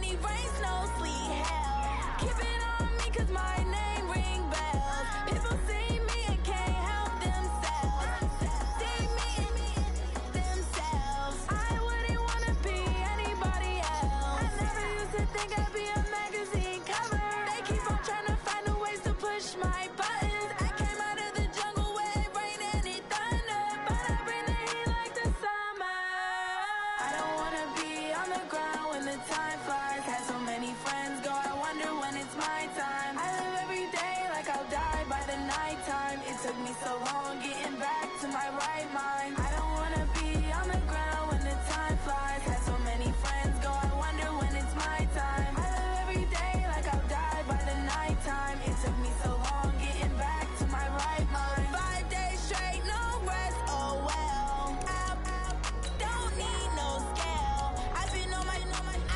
money rains, no sleet, hell. Keep it on me 'cause my name ring bells. People see me and can't help themselves. See me and themselves. I wouldn't wanna be anybody else. I never used to think I'd be a magazine cover. They keep on trying to find a ways to push my buttons. I came out of the jungle where it rained and it thundered, but I bring the heat like the summer. I don't wanna be on the ground when the time flies. Had so many friends go, I wonder when it's my time. I live every day like I'll die by the nighttime. It took me so long getting back to my right mind. I don't wanna be on the ground when the time flies. Had so many friends go, I wonder when it's my time. I live every day like I'll die by the nighttime. It took me so long getting back to my right mind. 5 days straight, no rest, oh well. Don't need no scale. I've been on my,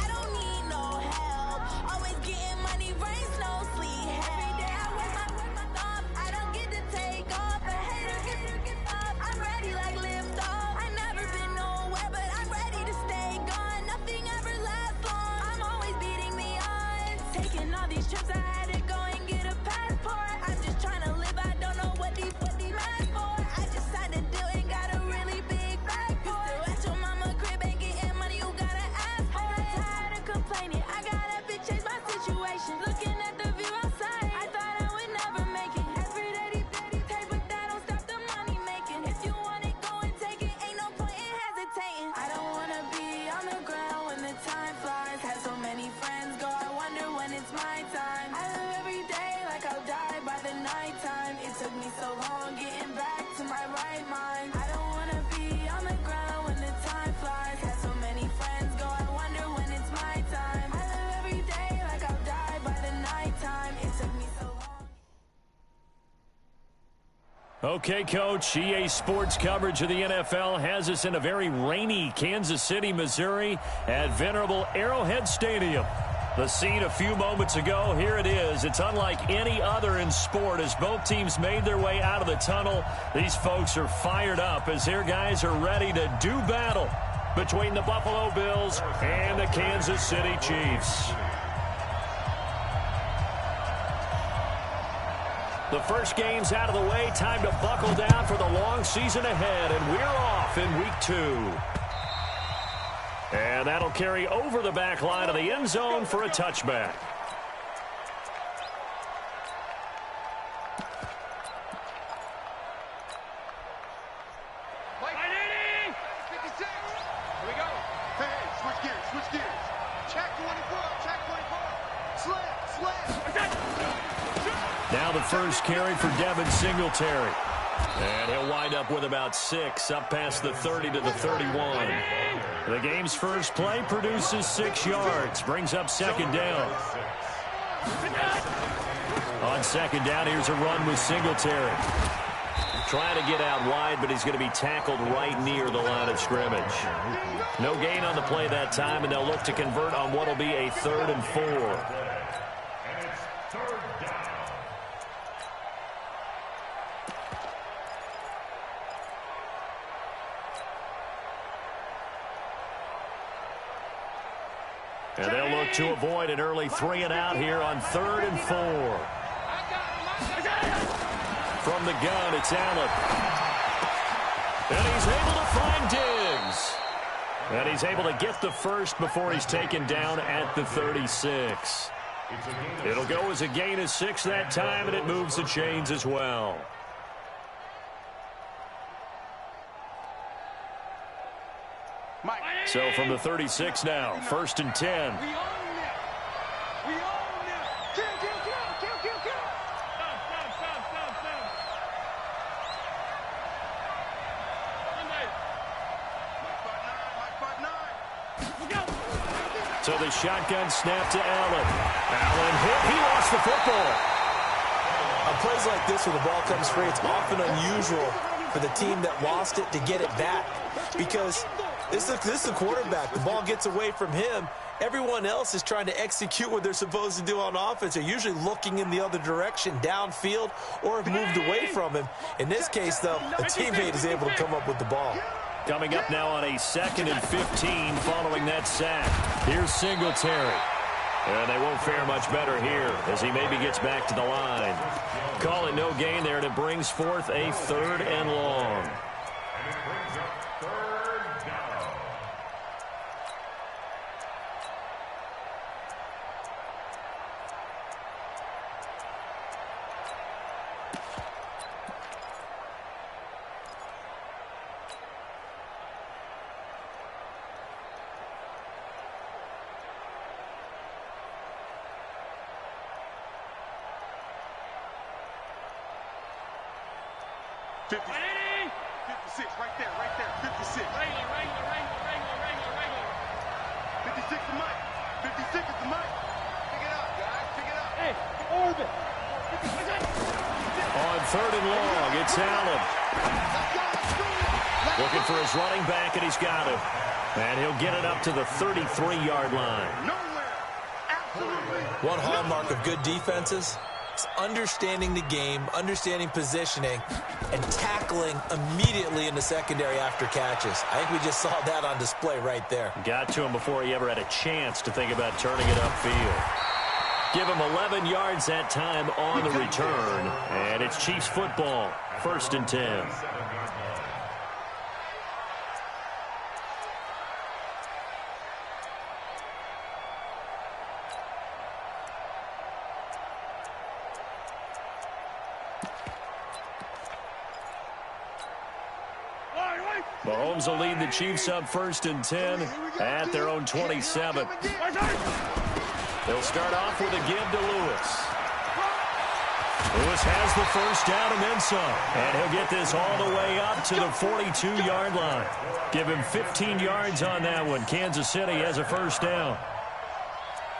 I don't need no help. Always getting money, rains, no sleet, hell. Every day I work my thumb, I don't get to take off. A hater get up, I'm ready like lift off. I never been nowhere, but I'm ready to stay gone. Nothing ever lasts long, I'm always beating the odds. Taking all these trips, I had to go and get a passport. I'm just trying to live, I don't know what these mad for. I just signed a deal and got a really big bag for it. Still at your mama crib, ain't getting money, you gotta ask for it. I'm tired of complaining, I gotta bitch change my situation. Looking at the view outside, I thought I would never make it. Every day they take, but that don't stop the money making. If you want it, go and take it, ain't no point in hesitating. I don't wanna be on the ground when the time flies. Had so many friends go, I wonder when it's my time. I live every day like I'll die by the nighttime. It took me so long getting back to my right mind. I don't wanna be on the ground when the time flies. Had so many friends go, I wonder when it's my time. I live every day like I'll die by the nighttime. It took me so long. Okay, Coach, EA Sports coverage of the NFL has us in a very rainy Kansas City, Missouri at venerable Arrowhead Stadium. The scene a few moments ago, here it is. It's unlike any other in sport as both teams made their way out of the tunnel. These folks are fired up as their guys are ready to do battle between the Buffalo Bills and the Kansas City Chiefs. The first game's out of the way. Time to buckle down for the long season ahead, and we're off in week 2. And that'll carry over the back line of the end zone for a touchback. Here we go. Hey, switch gears. Check 24, check 24. Slam. Now the first carry for Devin Singletary. And he'll wind up with about 6, up past the 30 to the 31. The game's first play produces 6 yards, brings up second down. On second down, here's a run with Singletary. Trying to get out wide, but he's going to be tackled right near the line of scrimmage. No gain on the play that time, and they'll look to convert on what will be a 3rd and 4. And they'll look to avoid an early 3 and out here on 3rd and 4. From the gun, it's Allen. And he's able to find Diggs. And he's able to get the first before he's taken down at the 36. It'll go as a gain of 6 that time, and it moves the chains as well. So from the 36 now, 1st and 10. So the shotgun snap to Allen. Allen hit. He lost the football. On plays like this where the ball comes free, it's often unusual for the team that lost it to get it back. Because this is the quarterback. The ball gets away from him. Everyone else is trying to execute what they're supposed to do on offense. They're usually looking in the other direction, downfield, or have moved away from him. In this case, though, a teammate is able to come up with the ball. Coming up now on a 2nd and 15 following that sack. Here's Singletary. And they won't fare much better here as he maybe gets back to the line. Call it no gain there, and it brings forth a 3rd and long. Ready? 56, right there, 56. Regular. 56 to Mike. 56 is the Mike. Pick it up, guys, pick it up. Hey, orbit. On 3rd and long, it's Allen. Looking for his running back, and he's got him. And he'll get it up to the 33-yard line. Nowhere. Absolutely. One hallmark of good defenses is understanding the game, understanding positioning, and tackling immediately in the secondary after catches. I think we just saw that on display right there. Got to him before he ever had a chance to think about turning it upfield. Give him 11 yards that time on the return. And it's Chiefs football, 1st and 10. Mahomes will lead the Chiefs up 1st and 10 at their own 27. They'll start off with a give to Lewis. Lewis has the 1st down and then some. And he'll get this all the way up to the 42-yard line. Give him 15 yards on that one. Kansas City has a 1st down.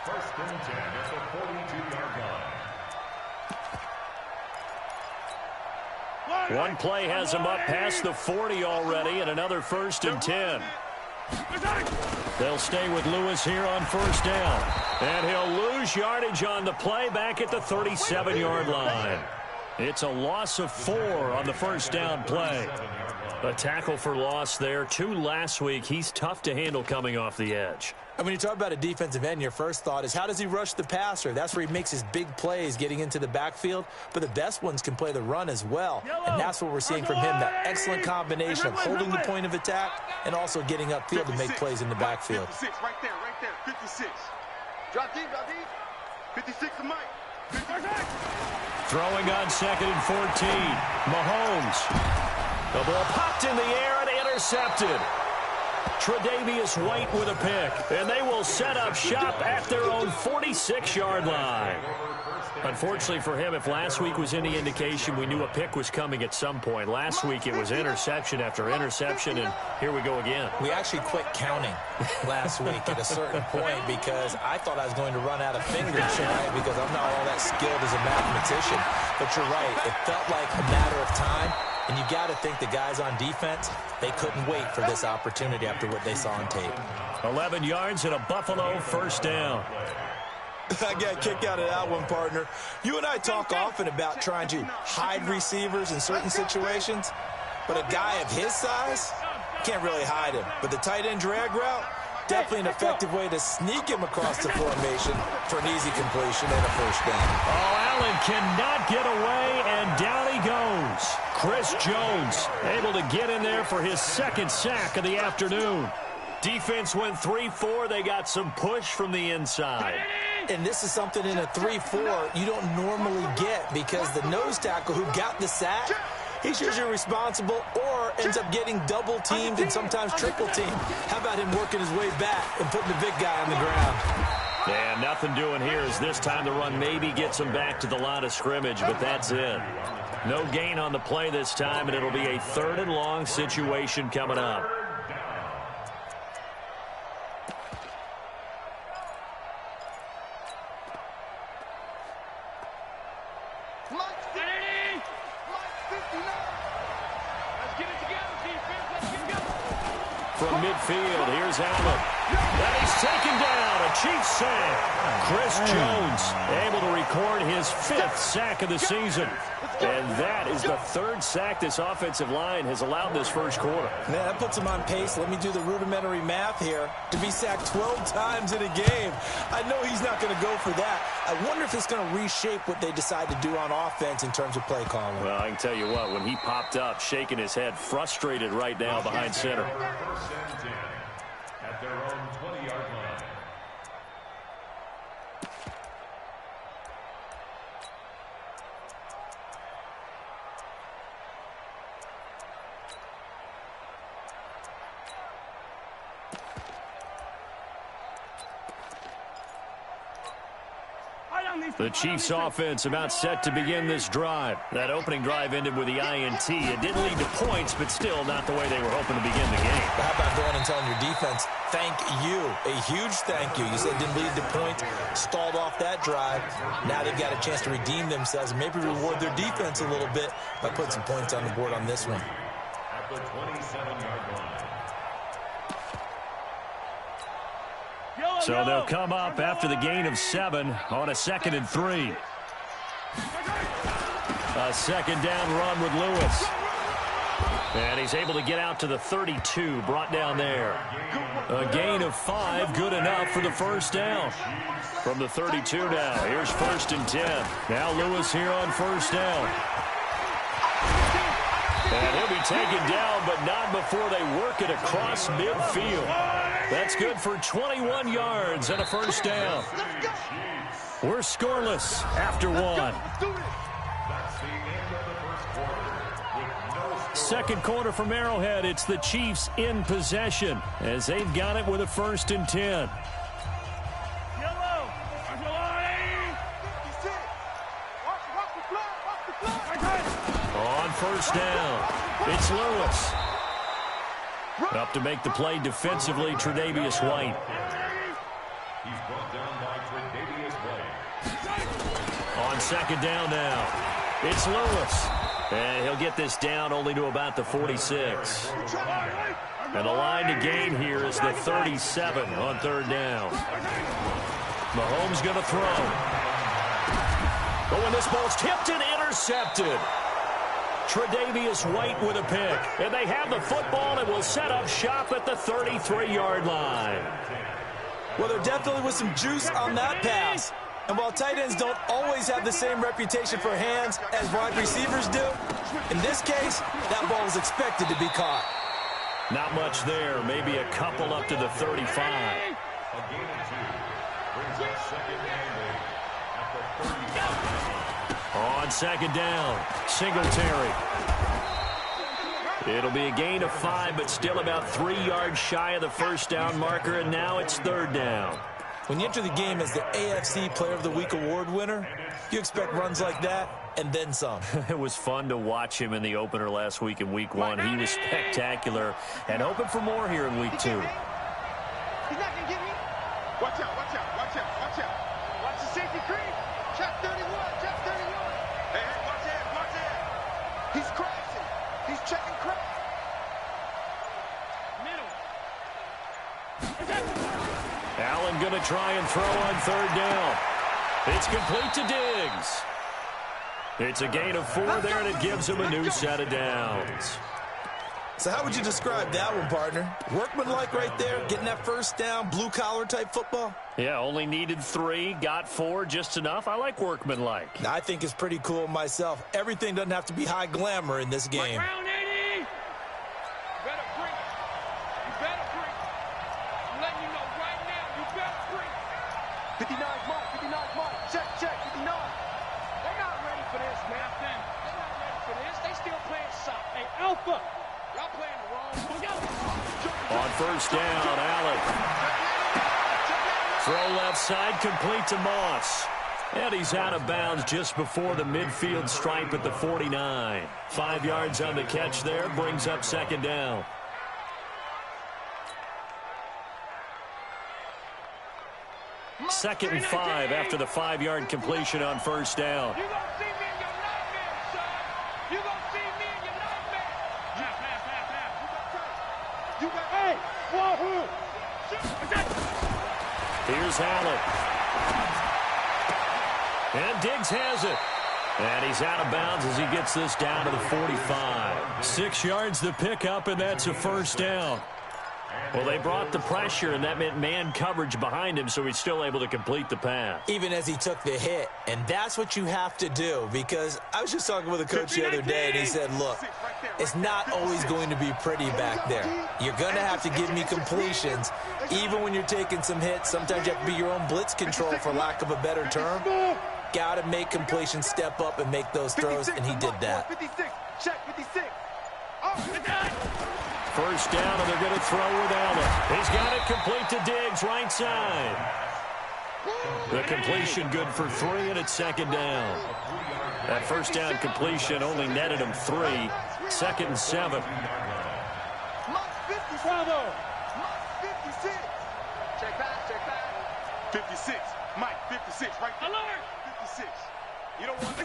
1st and 10 at the 42-yard line. One play has him up past the 40 already, and another 1st and 10. They'll stay with Lewis here on 1st down. And he'll lose yardage on the play back at the 37-yard line. It's a loss of 4 on the 1st down play. A tackle for loss there. 2 last week. He's tough to handle coming off the edge. And when you talk about a defensive end, your first thought is, how does he rush the passer? That's where he makes his big plays getting into the backfield. But the best ones can play the run as well. And that's what we're seeing from him, that excellent combination of holding the point of attack and also getting upfield to make plays in the backfield. 56, right there, 56. Drop deep. 56 to Mike. 56. Throwing on 2nd and 14. Mahomes. The ball popped in the air and intercepted. Tre'Davious White with a pick, and they will set up shop at their own 46-yard line. Unfortunately for him, if last week was any indication, we knew a pick was coming at some point. Last week it was interception after interception, and here we go again. We actually quit counting last week at a certain point because I thought I was going to run out of fingers tonight because I'm not all that skilled as a mathematician. But you're right, it felt like a matter of time. And you got to think the guys on defense, they couldn't wait for this opportunity after what they saw on tape. 11 yards and a Buffalo 1st down. I got a kick out of that one, partner. You and I talk often about trying to hide receivers in certain situations, but a guy of his size can't really hide him. But the tight end drag route, definitely an effective way to sneak him across the formation for an easy completion and a 1st down. Oh, Allen cannot get away, and down he goes. Chris Jones able to get in there for his 2nd sack of the afternoon. Defense went 3-4. They got some push from the inside. And this is something in a 3-4 you don't normally get because the nose tackle who got the sack, he's usually responsible or ends up getting double-teamed and sometimes triple-teamed. How about him working his way back and putting the big guy on the ground? Yeah, nothing doing here as this time the run maybe gets him back to the line of scrimmage, but that's it. No gain on the play this time, and it'll be a 3rd and long situation coming up. From midfield, here's Allen. And he's taken down. A Chiefs save. Chris Jones able to record his 5th sack of the season. And that is the 3rd sack this offensive line has allowed this first quarter. Yeah, that puts him on pace. Let me do the rudimentary math here. To be sacked 12 times in a game. I know he's not going to go for that. I wonder if it's going to reshape what they decide to do on offense in terms of play calling. Well, I can tell you what, when he popped up, shaking his head, frustrated right now behind center. First and 10 at their own 20-yard line. The Chiefs offense about set to begin this drive. That opening drive ended with the INT. It didn't lead to points, but still not the way they were hoping to begin the game. How about going and telling your defense, thank you, a huge thank you. You said it didn't lead to points, stalled off that drive. Now they've got a chance to redeem themselves and maybe reward their defense a little bit by putting some points on the board on this one. At the 27-yard line. So they'll come up after the gain of 7 on a 2nd and 3. A second down run with Lewis. And he's able to get out to the 32, brought down there. A gain of 5, good enough for the first down. From the 32 now, here's 1st and 10. Now Lewis here on first down. And he'll be taken down, but not before they work it across midfield. That's good for 21 yards and a first down. We're scoreless after 1. That's the end of the first quarter with no score. Second quarter from Arrowhead. It's the Chiefs in possession as they've got it with a 1st and 10. On first down, it's Lewis. Up to make the play defensively, Tre'Davious White. He's brought down by Tre'Davious White. On second down now, it's Lewis. And he'll get this down only to about the 46. And the line to gain here is the 37 on 3rd down. Mahomes going to throw. But when this ball's tipped and intercepted, Tre'Davious White with a pick. And they have the football and will set up shop at the 33-yard line. Well, there definitely was some juice on that pass. And while tight ends don't always have the same reputation for hands as wide receivers do, in this case, that ball was expected to be caught. Not much there. Maybe a couple up to the 35. A gain of 2 brings up second and 8 at the 35. On second down, Singletary. It'll be a gain of 5, but still about 3 yards shy of the first down marker, and now it's 3rd down. When you enter the game as the AFC Player of the Week award winner, you expect runs like that and then some. It was fun to watch him in the opener last week in Week 1. He was spectacular, and hoping for more here in Week 2. He's not going to get me. Watch out, watch out, watch out, watch out. Watch the safety creep. Check 31, check 31. Hey, watch out, watch out. He's crashing. He's checking crash. Middle. Allen going to try and throw on 3rd down. It's complete to Diggs. It's a gain of 4 there, and it gives him a new set of downs. So how would you describe that one, partner? Workmanlike right there, getting that first down, blue-collar type football? Yeah, only needed 3, got 4, just enough. I like workmanlike. I think it's pretty cool myself. Everything doesn't have to be high glamour in this game. Round 80. You better bring it. You better bring it. I'm letting you know right now, you better bring it. 59's Mike, 59's Mike. Check, check, 59. They're not ready for this, man. They're not ready for this. They still playing soft. Hey, Alpha. Y'all playing the wrong. On first down, Allen. Throw left side, complete to Moss. And he's out of bounds just before the midfield stripe at the 49. 5 yards on the catch there, brings up second down. Second and 5 after the 5-yard completion on first down. You gonna see me in your nightmare, son. You gonna see me in your nightmare. You got hey, wahoo. Here's Allen. And Diggs has it. And he's out of bounds as he gets this down to the 45. 6 yards the pickup, and that's a first down. Well, they brought the pressure, and that meant man coverage behind him, so he's still able to complete the pass. Even as he took the hit, and that's what you have to do, because I was just talking with a coach the other day, and he said, look, it's not always going to be pretty back there. You're going to have to give me completions, even when you're taking some hits. Sometimes you have to be your own blitz control, for lack of a better term. Got to make completions, step up, and make those throws, and he did that. 56, check, 56. First down, and they're going to throw with Allen. He's got it complete to Diggs, right side. The completion good for 3, and it's second down. That first down completion only netted him 3. 2nd and 7. 56. Check back. 56. Mike, 56, right there. Alert. 56. You don't want to.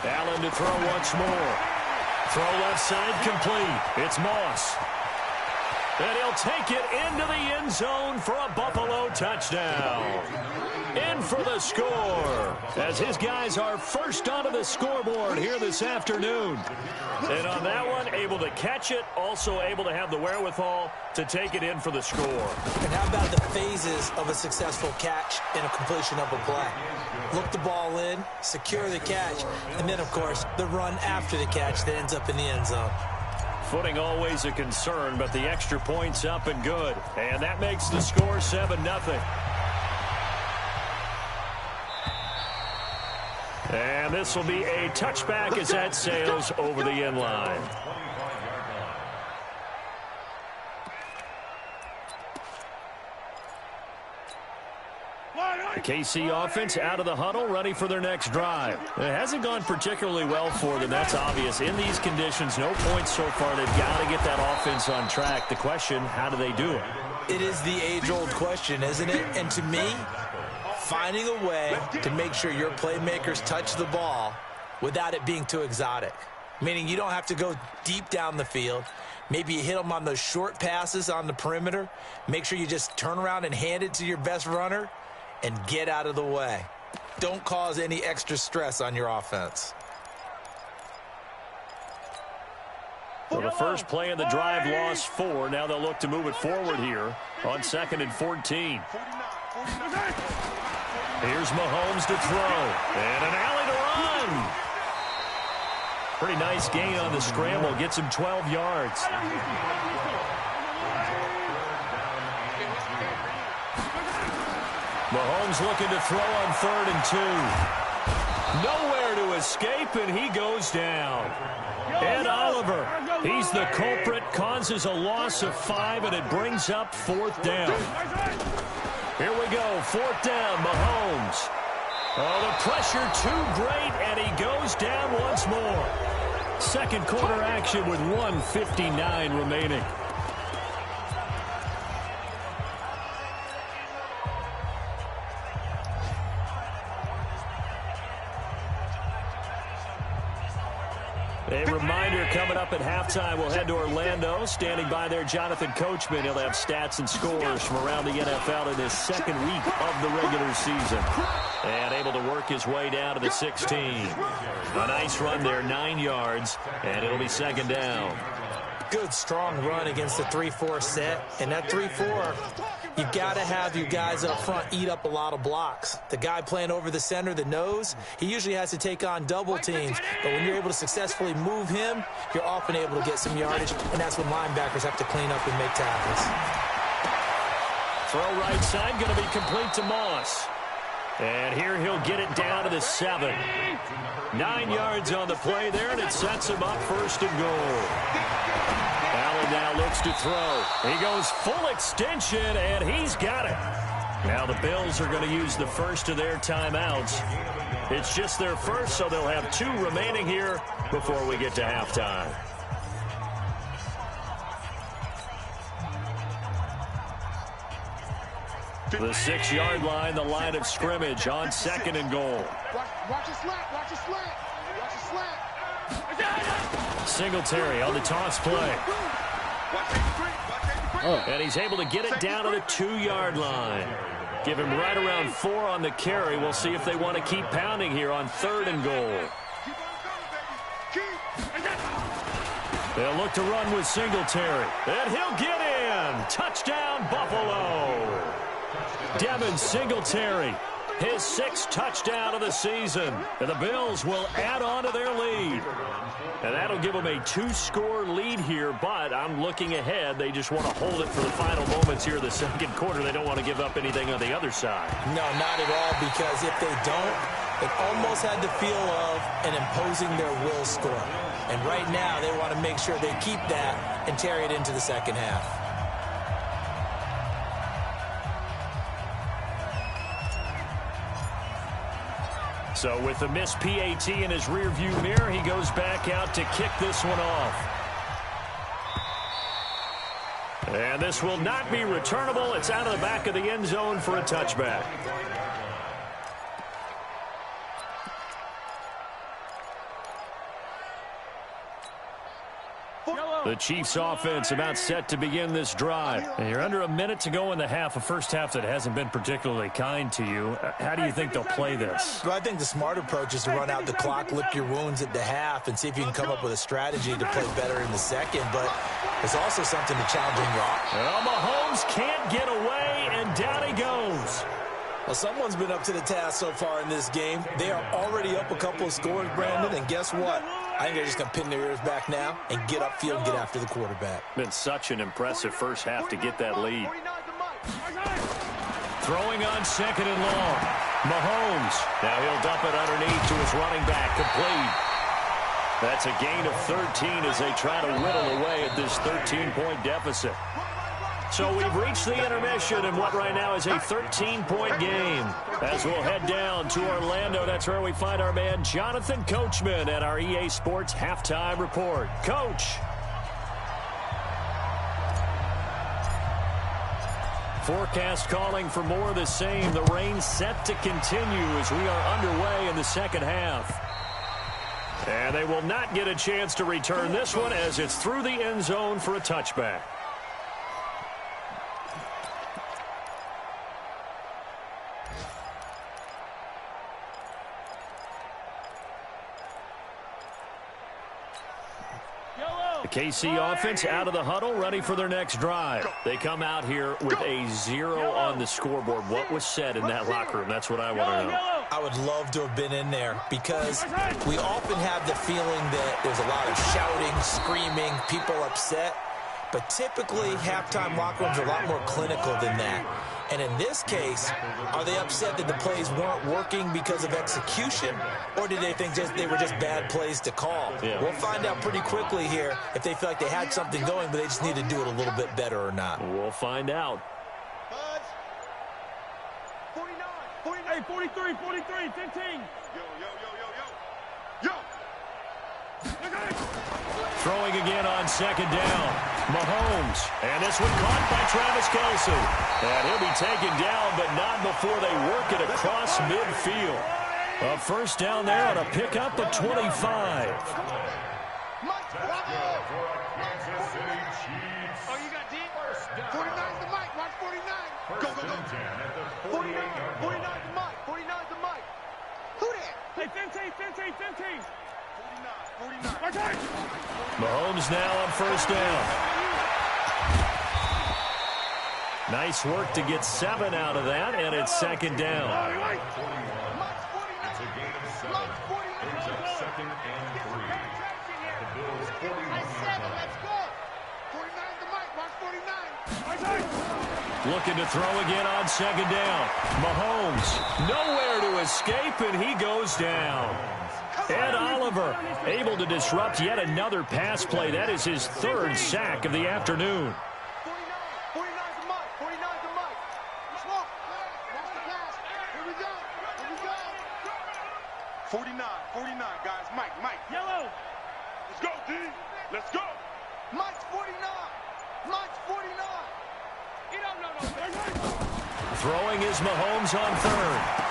Allen to throw once more. Throw left side complete. It's Moss. And he'll take it into the end zone for a Buffalo touchdown. In for the score, as his guys are first onto the scoreboard here this afternoon. And on that one, able to catch it, also able to have the wherewithal to take it in for the score. And how about the phases of a successful catch and a completion of a play? Look the ball in, secure the catch, and then, of course, the run after the catch that ends up in the end zone. Footing always a concern, but the extra point's up and good. And that makes the score 7-0. And this will be a touchback as that sails over the end line. The KC offense out of the huddle, ready for their next drive. It hasn't gone particularly well for them, that's obvious. In these conditions, no points so far. They've got to get that offense on track. The question, how do they do it? It is the age-old question, isn't it? And to me, finding a way to make sure your playmakers touch the ball without it being too exotic. Meaning you don't have to go deep down the field. Maybe you hit them on those short passes on the perimeter. Make sure you just turn around and hand it to your best runner and get out of the way. Don't cause any extra stress on your offense. So the first play in the drive lost 4. Now they'll look to move it forward here on 2nd and 14. Here's Mahomes to throw. And an alley to run. Pretty nice gain on the scramble. Gets him 12 yards. Mahomes looking to throw on 3rd and 2. Nowhere to escape, and he goes down. Ed Oliver, he's the culprit, causes a loss of 5, and it brings up 4th down. Here we go, 4th down, Mahomes. Oh, the pressure too great, and he goes down once more. Second quarter action with 1:59 remaining. A reminder coming up at halftime, we'll head to Orlando. Standing by there, Jonathan Coachman. He'll have stats and scores from around the NFL in his 2nd week of the regular season. And able to work his way down to the 16. A nice run there, 9 yards, and it'll be 2nd down. Good, strong run against the 3-4 set. And that 3-4, you've got to have your guys up front eat up a lot of blocks. The guy playing over the center, the nose, he usually has to take on double teams. But when you're able to successfully move him, you're often able to get some yardage. And that's when linebackers have to clean up and make tackles. Throw right side, going to be complete to Moss. And here he'll get it down to the 7. 9 yards on the play there, and it sets him up 1st and goal. Allen now looks to throw. He goes full extension, and he's got it. Now the Bills are going to use the first of their timeouts. It's just their first, so they'll have 2 remaining here before we get to halftime. The 6-yard line, the line of scrimmage on 2nd and goal. Watch your slant, watch your slant, watch your slant. Singletary on the toss play. And he's able to get it down to the 2-yard line. Give him right around 4 on the carry. We'll see if they want to keep pounding here on 3rd and goal. They'll look to run with Singletary. And he'll get in. Touchdown, Buffalo. Devin Singletary, his 6th touchdown of the season. And the Bills will add on to their lead. And that'll give them a 2-score lead here, but I'm looking ahead. They just want to hold it for the final moments here of the 2nd quarter. They don't want to give up anything on the other side. No, not at all, because if they don't, it almost had the feel of an imposing their will score. And right now, they want to make sure they keep that and carry it into the 2nd half. So with the missed PAT in his rearview mirror, he goes back out to kick this one off. And this will not be returnable. It's out of the back of the end zone for a touchback. The Chiefs offense about set to begin this drive. And you're under a minute to go in the half, a first half that hasn't been particularly kind to you. How do you think they'll play this? Well, I think the smart approach is to run out the clock, lick your wounds at the half, and see if you can come up with a strategy to play better in the 2nd. But it's also something to challenge in your offense. Well, Mahomes can't get away, and down he goes. Well, someone's been up to the task so far in this game. They are already up a couple of scores, Brandon, and guess what? I think they're just going to pin their ears back now and get upfield and get after the quarterback. Been such an impressive first half to get that lead. Throwing on 2nd and long. Mahomes. Now he'll dump it underneath to his running back. Complete. That's a gain of 13 as they try to whittle away at this 13-point deficit. So we've reached the intermission in what right now is a 13-point game. As we'll head down to Orlando, that's where we find our man Jonathan Coachman at our EA Sports Halftime Report. Coach. Forecast calling for more of the same. The rain set to continue as we are underway in the 2nd half. And they will not get a chance to return this one as it's through the end zone for a touchback. The KC offense out of the huddle, ready for their next drive. They come out here with a 0 on the scoreboard. What was said in that locker room? That's what I want to know. I would love to have been in there because we often have the feeling that there's a lot of shouting, screaming, people upset. But typically, halftime locker rooms are a lot more clinical than that. And in this case, are they upset that the plays weren't working because of execution, or did they think they were just bad plays to call? Yeah. We'll find out pretty quickly here if they feel like they had something going, but they just need to do it a little bit better or not. We'll find out. 49. Hey, 43, 15. Yo. Throwing again on 2nd down. Mahomes. And this one caught by Travis Kelce. And he'll be taken down, but not before they work it across midfield. A first down there on a pickup of 25. Oh, you got deep? 49's the mic. Watch 49. Go. 49 the mic. 49's the mic. Who that? Hey, 15. 49. Mahomes now on first down. Nice work to get 7 out of that, and it's 2nd down. It's a gain of 7. Brings up 2nd and 3. The Bills 41 yards line. Let's go. 49's the mic. Watch 49. Looking to throw again on 2nd down. Mahomes nowhere to escape, and he goes down. Ed Oliver able to disrupt yet another pass play. That is his 3rd sack of the afternoon. 49's the mic. 49's the mic. Smoke. Watch the pass. Here we go. 49, guys. Mike. Yellow. Let's go, D. Let's go. Mike's 49. Throwing is Mahomes on 3rd.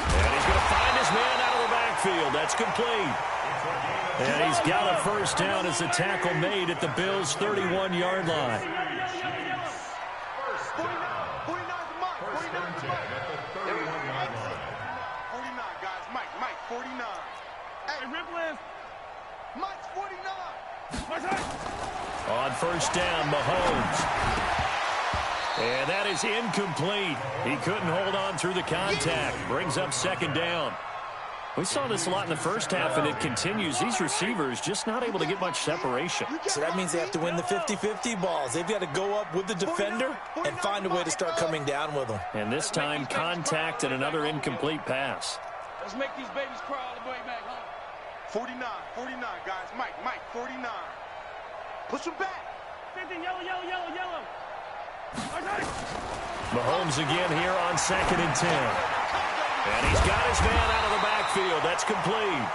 And he's going to find his man out of the backfield. That's complete. And he's got a first down as the tackle made at the Bills' 31-yard line. 49's the mic. Mike. 49, guys. Mike, 49. Hey, Ripland. Mike's 49. On first down, Mahomes. And that is incomplete. He couldn't hold on through the contact. Brings up second down. We saw this a lot in the first half, and it continues. These receivers just not able to get much separation. So that means they have to win the 50-50 balls. They've got to go up with the defender and find a way to start coming down with them. And this time, contact and another incomplete pass. Let's make these babies cry all the way back home. 49, guys. Mike, 49. Push him back. 50, yellow. Mahomes again here on 2nd and 10. And he's got his man out of the backfield. That's complete.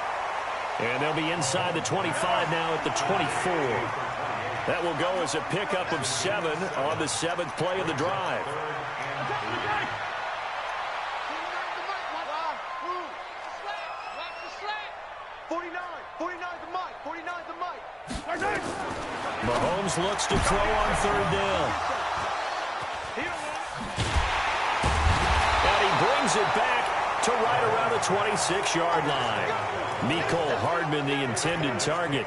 And they'll be inside the 25 now at the 24. That will go as a pickup of 7 on the 7th play of the drive. Mahomes looks to throw on 3rd down. And he brings it back to right around the 26-yard line. Mecole Hardman, the intended target.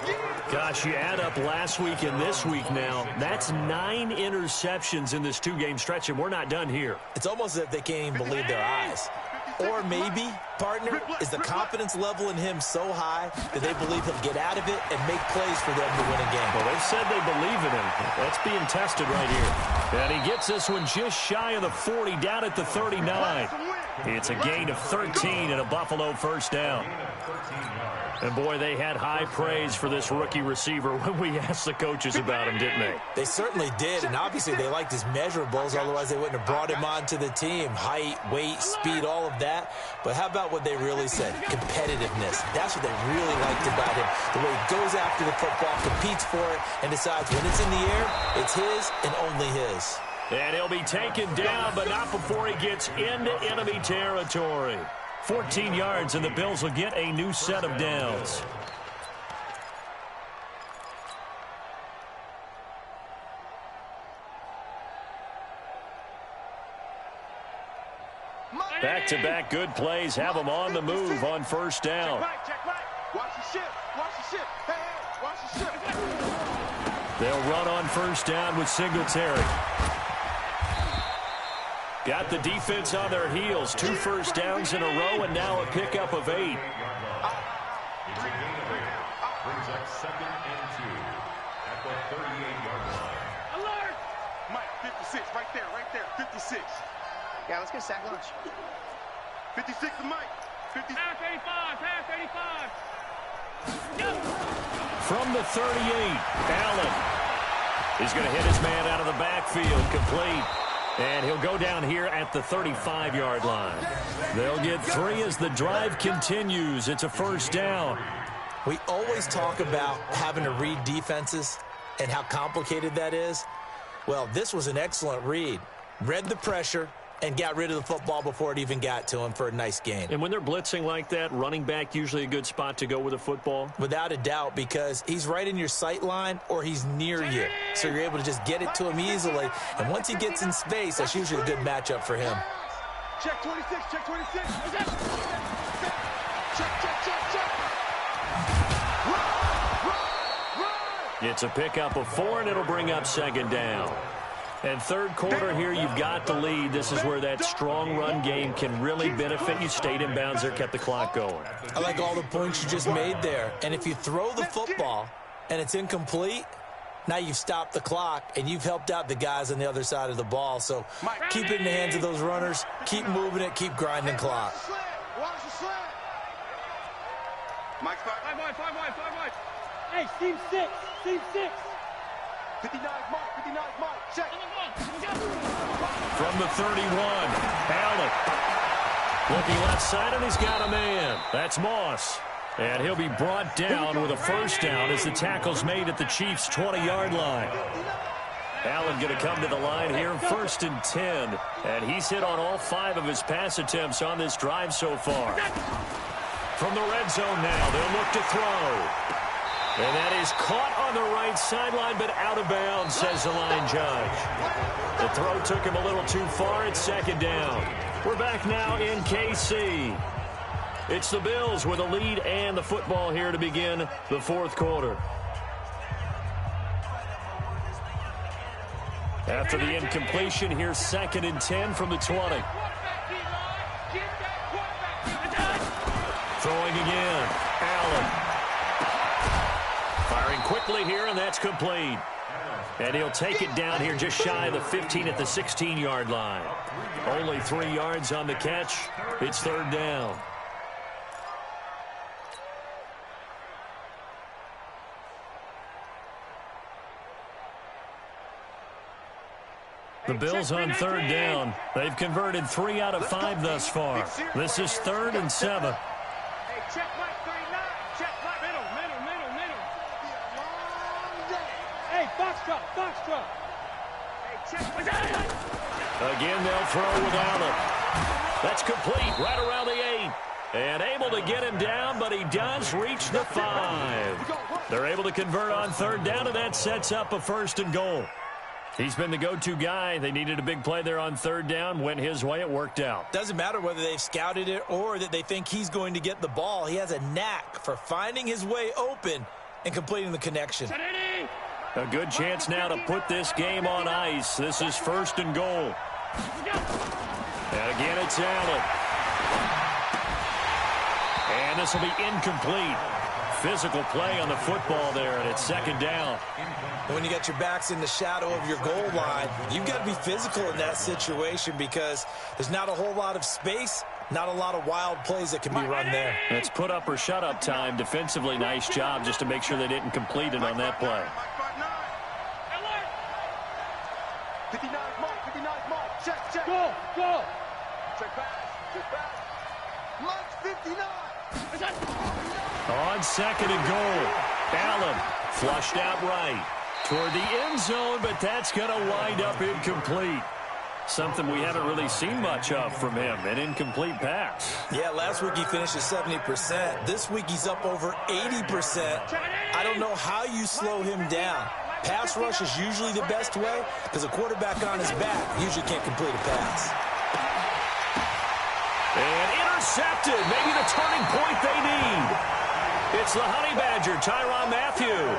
Gosh, you add up last week and this week now, that's 9 interceptions in this 2-game stretch, and we're not done here. It's almost as if they can't even believe their eyes. Or maybe, partner, is the confidence level in him so high that they believe he'll get out of it and make plays for them to win a game. Well, they've said they believe in him. That's being tested right here. And he gets this one just shy of the 40, down at the 39. It's a gain of 13 and a Buffalo first down. And, boy, they had high praise for this rookie receiver when we asked the coaches about him, didn't they? They certainly did, and obviously they liked his measurables, otherwise they wouldn't have brought him onto the team. Height, weight, speed, all of that. But how about what they really said? Competitiveness. That's what they really liked about him. The way he goes after the football, competes for it, and decides when it's in the air, it's his and only his. And he'll be taken down, but not before he gets into enemy territory. 14 yards, and the Bills will get a new set of downs. Back-to-back good plays have them on the move on first down. Watch the ship. Hey, watch the ship. They'll run on first down with Singletary. Got the defense on their heels. 2 first downs in a row, and now a pickup of 8. Brings up 2nd and 2 at the 38-yard line. Alert! Mike, 56, right there, 56. Yeah, let's get a sack lunch. 56 to Mike. 50. Pass 85. Go! From the 38, Allen. He's going to hit his man out of the backfield, complete. And he'll go down here at the 35-yard line. They'll get 3 as the drive continues. It's a first down. We always talk about having to read defenses and how complicated that is. Well, this was an excellent read. Read the pressure and got rid of the football before it even got to him for a nice gain. And when they're blitzing like that, running back usually a good spot to go with a football? Without a doubt, because he's right in your sight line or he's near you. So you're able to just get it to him easily. And once he gets in space, that's usually a good matchup for him. Check 26, check 26. Check. Run! It's a pickup of 4, and it'll bring up second down. And third quarter here, you've got the lead. This is where that strong run game can really benefit you. Stayed in bounds there, kept the clock going. I like all the points you just made there. And if you throw the football and it's incomplete, now you've stopped the clock and you've helped out the guys on the other side of the ball. So keep it in the hands of those runners. Keep moving it. Keep grinding clock. Watch the slant. Mike's back. 5 wide. Hey, team 6. 59 Mike. Check. From the 31, Allen. Looking left side, and he's got a man. That's Moss. And he'll be brought down with a first down as the tackle's made at the Chiefs' 20-yard line. Allen going to come to the line here, 1st and 10. And he's hit on all 5 of his pass attempts on this drive so far. From the red zone now, they'll look to throw. And that is caught on the right sideline, but out of bounds, says the line judge. The throw took him a little too far. It's second down. We're back now in KC. It's the Bills with a lead and the football here to begin the fourth quarter. After the incompletion, here's 2nd and 10 from the 20. Throwing again. Allen. Firing quickly here, and that's complete. And he'll take it down here just shy of the 15 at the 16-yard line. Only 3 yards on the catch. It's 3rd down. The Bills on 3rd down. They've converted 3 out of 5 thus far. This is 3rd and 7. Hey, check Mike 39. Check Mike. Middle. Hey, Foxtrot. Hey, check Mike. Again, they'll throw with Allen. That's complete right around the 8. And able to get him down, but he does reach the 5. They're able to convert on 3rd down, and that sets up a 1st and goal. He's been the go-to guy. They needed a big play there on 3rd down. Went his way. It worked out. Doesn't matter whether they've scouted it or that they think he's going to get the ball. He has a knack for finding his way open and completing the connection. A good chance now to put this game on ice. This is 1st and goal. And again, it's Allen. And this will be incomplete. Physical play on the football there, and it's 2nd down. When you got your backs in the shadow of your goal line, you've got to be physical in that situation because there's not a whole lot of space, not a lot of wild plays that can be run there. It's put up or shut up time. Defensively, nice job just to make sure they didn't complete it on that play. 59 Mike. Check. Go. Check back. Mike 59. On 2nd and goal, Allen flushed out right toward the end zone, but that's going to wind up incomplete. Something we haven't really seen much of from him, an incomplete pass. Yeah, last week he finished at 70%. This week he's up over 80%. I don't know how you slow him down. Pass rush is usually the best way because a quarterback on his back usually can't complete a pass. And intercepted, maybe the turning point they need. It's the Honey Badger, Tyrann Mathieu.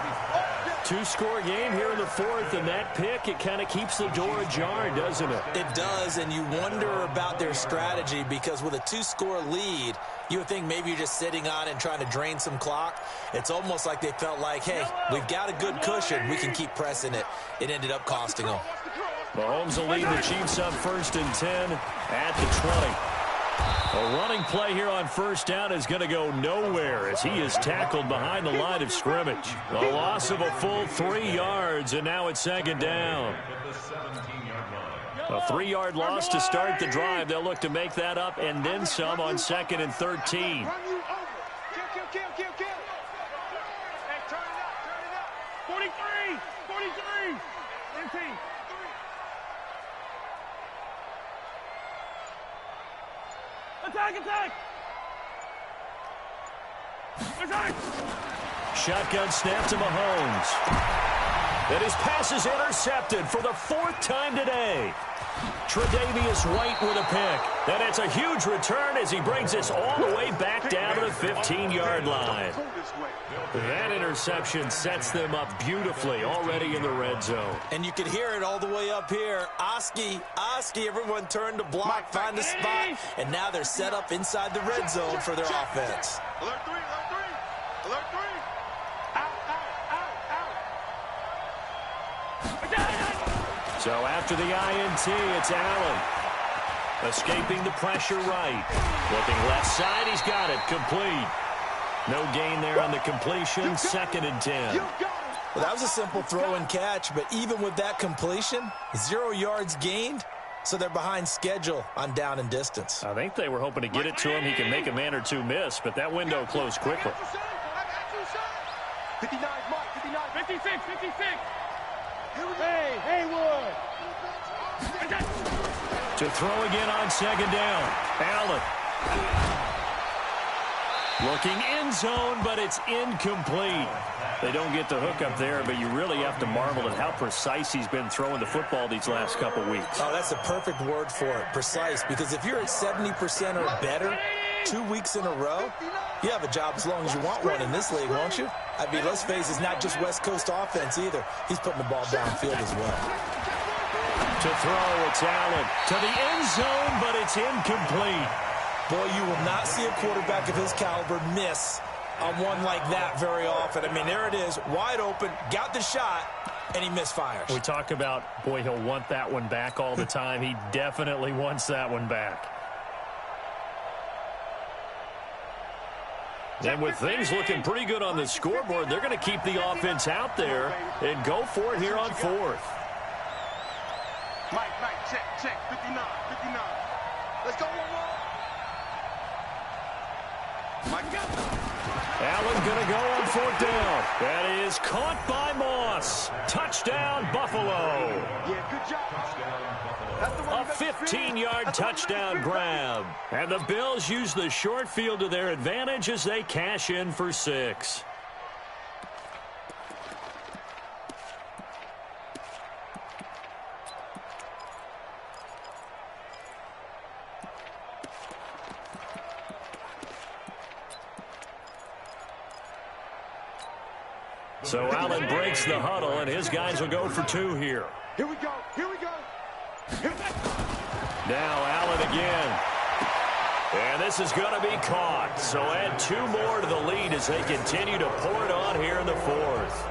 2-score game here in the 4th, and that pick, it kind of keeps the door ajar, doesn't it? It does, and you wonder about their strategy because with a 2-score lead, you would think maybe you're just sitting on and trying to drain some clock. It's almost like they felt like, hey, we've got a good cushion. We can keep pressing it. It ended up costing them. Mahomes will lead the Chiefs up 1st and 10 at the 20. A running play here on 1st down is going to go nowhere as he is tackled behind the line of scrimmage. A loss of a full 3 yards, and now it's 2nd down. A 3-yard loss to start the drive. They'll look to make that up and then some on 2nd and 13. Kill. Hey, turn it up. 43. 19. Attack! Shotgun snap to Mahomes. And his pass is intercepted for the 4th time today. Tre'Davious White with a pick. And it's a huge return as he brings us all the way back down to the 15-yard line. That interception sets them up beautifully already in the red zone. And you can hear it all the way up here. Oski, everyone turned to block, find the spot, and now they're set up inside the red zone for their offense. Alert 3. Out. So after the INT, it's Allen. Escaping the pressure right. Looking left side, he's got it. Complete. No gain there on the completion. 2nd and 10. Well, that was a simple throw and catch, but even with that completion, 0 yards gained, so they're behind schedule on down and distance. I think they were hoping to get it to him. He can make a man or two miss, but that window closed quickly. 59 Mike. 56. Hey, Haywood. To throw again on 2nd down. Allen. Looking end zone, but it's incomplete. They don't get the hook up there, but you really have to marvel at how precise he's been throwing the football these last couple weeks. Oh, that's the perfect word for it, precise, because if you're at 70% or better 2 weeks in a row, you have a job as long as you want one in this league, won't you? I mean, let's face it, it's not just West Coast offense either. He's putting the ball downfield as well. To throw, it's Allen. To the end zone, but it's incomplete. Boy, you will not see a quarterback of his caliber miss on one like that very often. I mean, there it is, wide open, got the shot, and he misfires. We talk about, boy, he'll want that one back all the time. He definitely wants that one back. And with things looking pretty good on the scoreboard, they're going to keep the offense out there and go for it here on fourth. Mike, check, 59. Let's go, one more. Allen going to go on fourth down. That is caught by Moss. Touchdown, Buffalo. Yeah, good job. A 15-yard touchdown grab. And the Bills use the short field to their advantage as they cash in for 6. So Allen breaks the huddle, and his guys will go for 2 here. Here we go. Now Allen again. And this is going to be caught. So add 2 more to the lead as they continue to pour it on here in the fourth.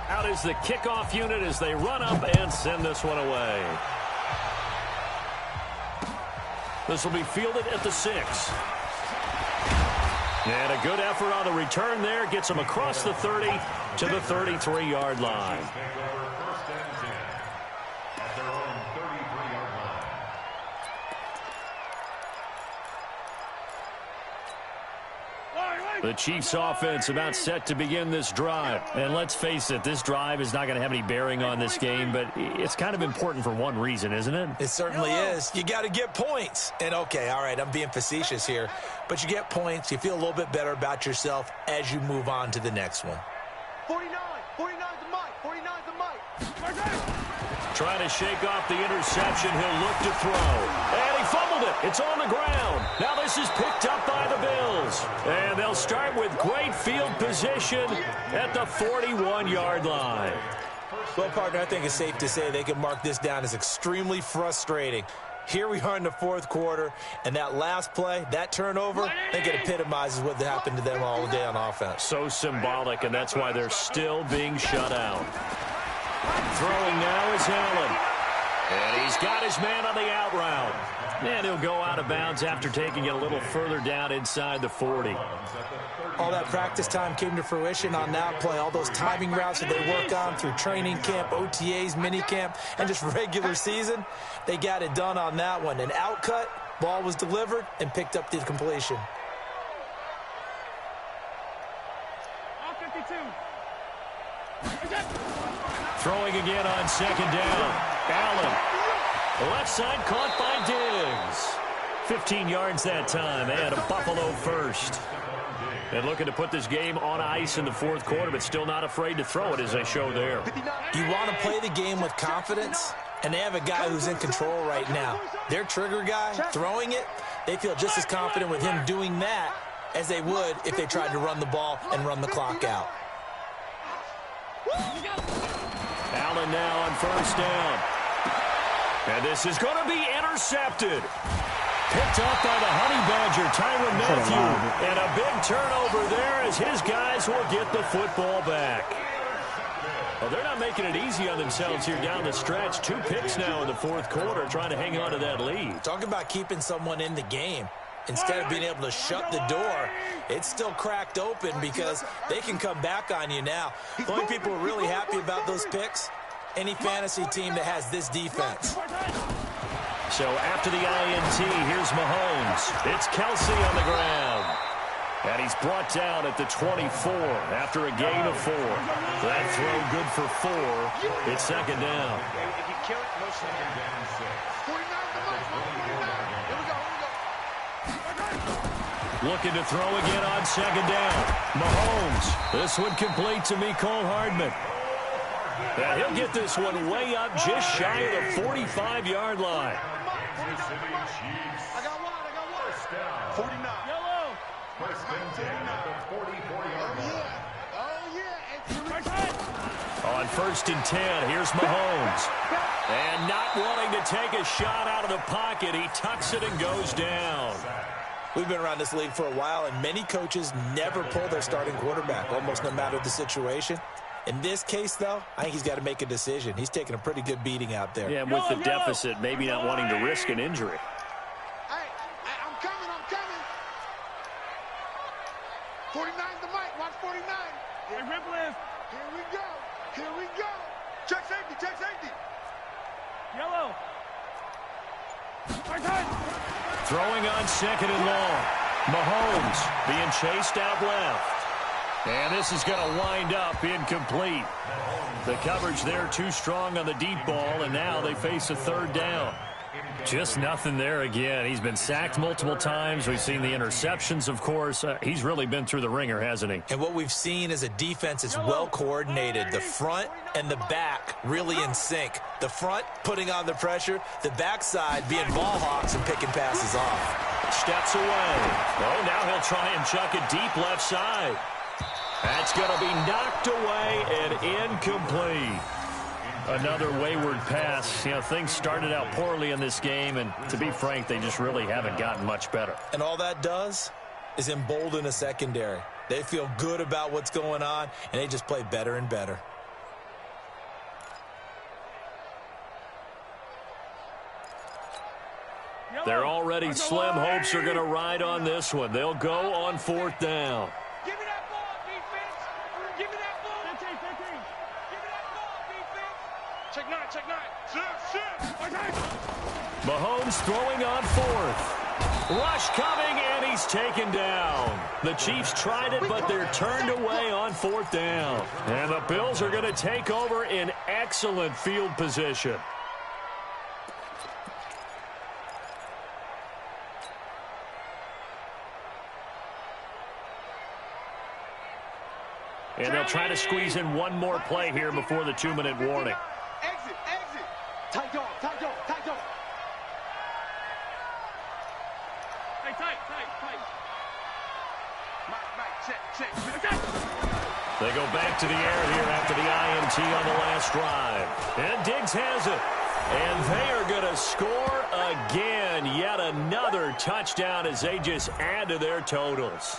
Out is the kickoff unit as they run up and send this one away. This will be fielded at the 6. And a good effort on the return there. Gets him across the 30 to the 33-yard line. The Chiefs offense about set to begin this drive. And let's face it, this drive is not going to have any bearing on this game, but it's kind of important for one reason, isn't it? It certainly is. You got to get points. And okay, all right, I'm being facetious here, but you get points. You feel a little bit better about yourself as you move on to the next one. 49's the mic. Trying to shake off the interception. He'll look to throw. And he fumbled it. It's on the ground. Now this is picked up by the Bills. And they'll start with great field position at the 41-yard line. Well, partner, I think it's safe to say they can mark this down as extremely frustrating. Here we are in the fourth quarter, and that last play, that turnover, I think it epitomizes what happened to them all day on offense. So symbolic, and that's why they're still being shut out. Throwing now is Allen. And he's got his man on the out route. And he'll go out of bounds after taking it a little further down inside the 40. All that practice time came to fruition on that play. All those timing routes that they work on through training camp, OTAs, minicamp, and just regular season, they got it done on that one. An outcut, ball was delivered, and picked up the completion. All 52. Throwing again on second down. Allen. Left side caught by Diggs. 15 yards that time, and a Buffalo first. And looking to put this game on ice in the fourth quarter, but still not afraid to throw it as they show there. You want to play the game with confidence, and they have a guy who's in control right now. Their trigger guy, throwing it, they feel just as confident with him doing that as they would if they tried to run the ball and run the clock out. Allen now on first down. And this is going to be intercepted. Picked up by the Honey Badger, Tyrann Mathieu. And a big turnover there as his guys will get the football back. Well, they're not making it easy on themselves here down the stretch. 2 picks now in the fourth quarter, trying to hang on to that lead. Talk about keeping someone in the game. Instead of being able to shut the door, it's still cracked open because they can come back on you now. The only people who are really happy about those picks, any fantasy team that has this defense. So after the INT, here's Mahomes. It's Kelsey on the ground. And he's brought down at the 24 after a gain of 4. That throw good for 4. It's second down. Kill it. No second down 6. 49 to Mike. 49. Here we go. Looking to throw again on second down. Mahomes. This one complete to Mecole Hardman. And he'll get this one way up just shy of the 45-yard line. Kansas City Chiefs. I got one. First down. 49. Yellow. First and 10 at the 44-yard line. Oh, yeah. On first and 10, here's Mahomes. And not wanting to take a shot out of the pocket, he tucks it and goes down. We've been around this league for a while, and many coaches never pull their starting quarterback, almost no matter the situation. In this case, though, I think he's got to make a decision. He's taking a pretty good beating out there. Yeah, with the deficit, maybe not wanting to risk an injury. Hey, I'm coming. 49 to Mike. Watch 49. Hey, Ripple. Here we go. Check safety. Yellow. Throwing on second and long. Mahomes being chased out left. And this is going to wind up incomplete. The coverage there too strong on the deep ball, and now they face a third down. Just nothing there again. He's been sacked multiple times. We've seen the interceptions, of course. He's really been through the ringer, hasn't he? And what we've seen is a defense that's well coordinated. The front and the back really in sync. The front putting on the pressure, the backside being ball hawks and picking passes off. Steps away. Oh, now he'll try and chuck it deep left side. That's going to be knocked away and incomplete. Another wayward pass. You know, things started out poorly in this game, and to be frank, they just really haven't gotten much better. And all that does is embolden a secondary. They feel good about what's going on, and they just play better and better. They're already slim hopes are going to ride on this one. They'll go on fourth down. Give me that ball, defense. Give me that ball. 15. Give me that ball, defense. Check nine. Mahomes throwing on fourth. Rush coming, and he's taken down. The Chiefs tried it, but they're turned away on fourth down. And the Bills are going to take over in excellent field position. And they'll try to squeeze in one more play here before the 2-minute warning. Exit. Tight dog. Tight. Mike, check. They go back to the air here after the INT on the last drive. And Diggs has it. And they are going to score again. Yet another touchdown as they just add to their totals.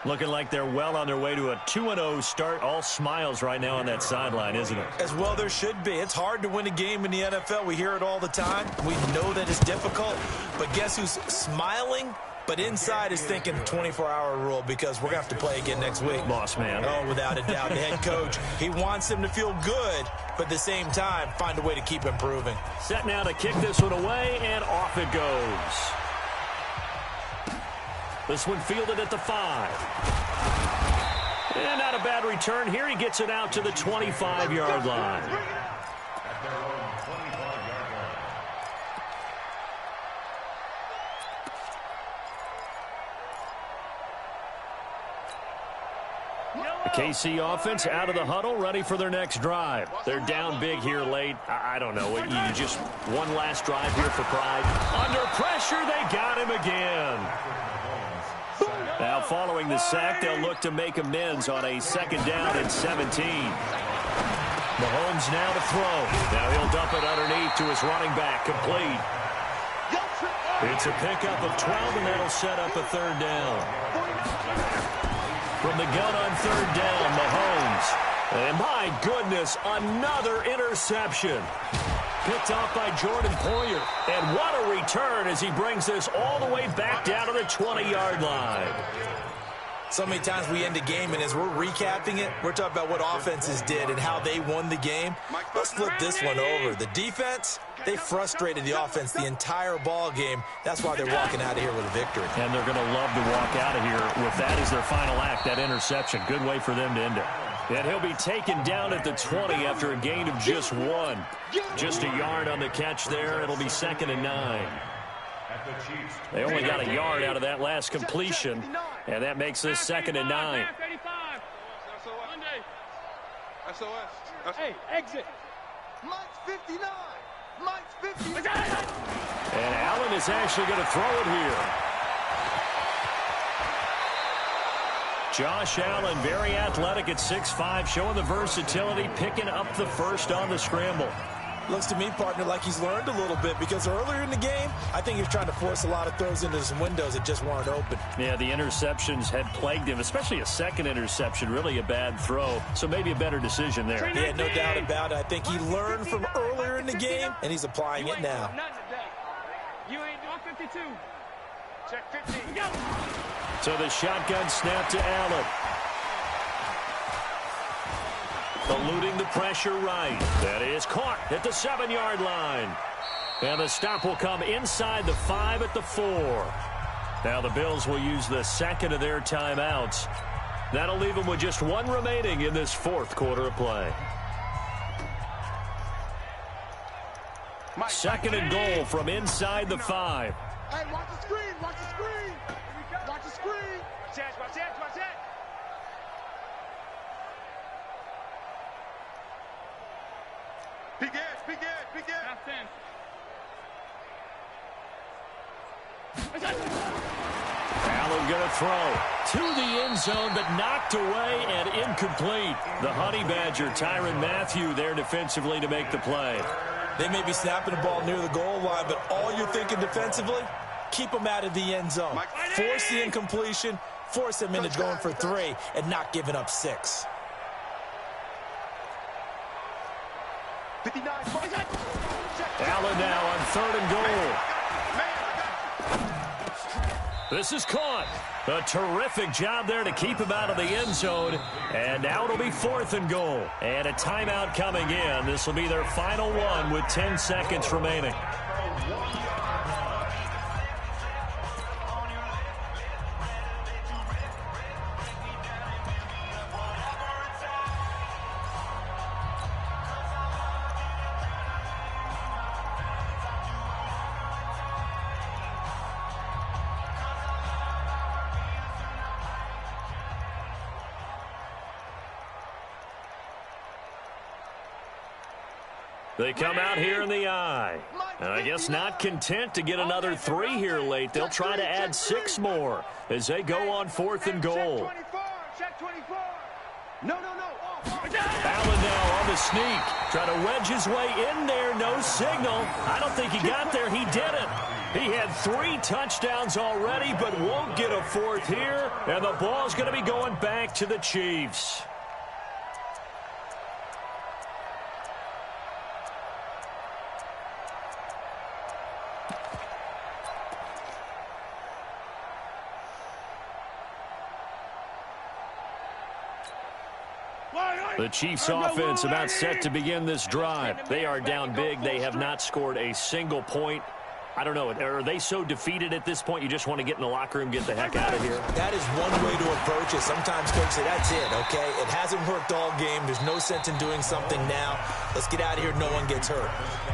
Looking like they're well on their way to a 2-0 start. All smiles right now on that sideline, isn't it? As well there should be. It's hard to win a game in the NFL. We hear it all the time. We know that it's difficult. But guess who's smiling? But inside is thinking 24-hour rule because we're going to have to play again next week. Boss man. Oh, without a doubt. The head coach, he wants them to feel good, but at the same time, find a way to keep improving. Set now to kick this one away, and off it goes. This one fielded at the 5. And not a bad return here. He gets it out to the 25-yard line. At their own 25-yard line. The KC offense out of the huddle, ready for their next drive. They're down big here late. I don't know. You just one last drive here for pride. Under pressure, they got him again. Now, following the sack, they'll look to make amends on a second down and 17. Mahomes now to throw. Now he'll dump it underneath to his running back, complete. It's a pickup of 12, and that'll set up a third down. From the gun on third down, Mahomes. And my goodness, another interception. Picked off by Jordan Poyer. And what a return as he brings this all the way back down to the 20-yard line. So many times we end a game, and as we're recapping it, we're talking about what offenses did and how they won the game. Let's flip this one over. The defense, they frustrated the offense the entire ball game. That's why they're walking out of here with a victory. And they're going to love to walk out of here with that as their final act, that interception. Good way for them to end it. And he'll be taken down at the 20 after a gain of just 1. Just a yard on the catch there. It'll be 2nd and 9. They only got a yard out of that last completion, and that makes this 2nd and 9. Hey, exit. Mike's 59. Mike's 59. And Allen is actually going to throw it here. Josh Allen, very athletic at 6'5", showing the versatility, picking up the first on the scramble. Looks to me, partner, like he's learned a little bit because earlier in the game, I think he was trying to force a lot of throws into some windows that just weren't open. Yeah, the interceptions had plagued him, especially a second interception, really a bad throw. So maybe a better decision there. Yeah, no doubt about it. I think he learned from earlier in the game, and he's applying it now. You ain't doing 52. Check 50. So the shotgun snap to Allen. Eluding the pressure right. That is caught at the 7-yard line. And the stop will come inside the 5 at the 4. Now the Bills will use the second of their timeouts. That'll leave them with just 1 remaining in this 4th quarter of play. 2nd and goal from inside the 5. Hey, watch the screen. Watch the screen. Watch the screen. Watch that. Watch that. Watch that. Big edge. Big edge. Big edge. Top 10. Allen going to throw to the end zone, but knocked away and incomplete. The Honey Badger, Tyrann Mathieu, there defensively to make the play. They may be snapping the ball near the goal line, but all you're thinking defensively, keep them out of the end zone. Force the incompletion, force them into going for 3, and not giving up 6. 59. Allen now on 3rd and goal. This is caught. A terrific job there to keep him out of the end zone. And now it'll be 4th and goal. And a timeout coming in. This will be their final one with 10 seconds remaining. They come out here in the eye. And I guess not content to get another 3 here late. They'll try to add 6 more as they go on 4th and goal. Check 24. No. Allen now on the sneak. Try to wedge his way in there. No signal. I don't think he got there. He didn't. He had 3 touchdowns already, but won't get a 4th here. And the ball's going to be going back to the Chiefs. The Chiefs offense about set to begin this drive. They are down big. They have not scored a single point. I don't know. Are they so defeated at this point you just want to get in the locker room, get the heck out of here? That is one way to approach it. Sometimes coaches say, that's it, okay? It hasn't worked all game. There's no sense in doing something now. Let's get out of here. No one gets hurt.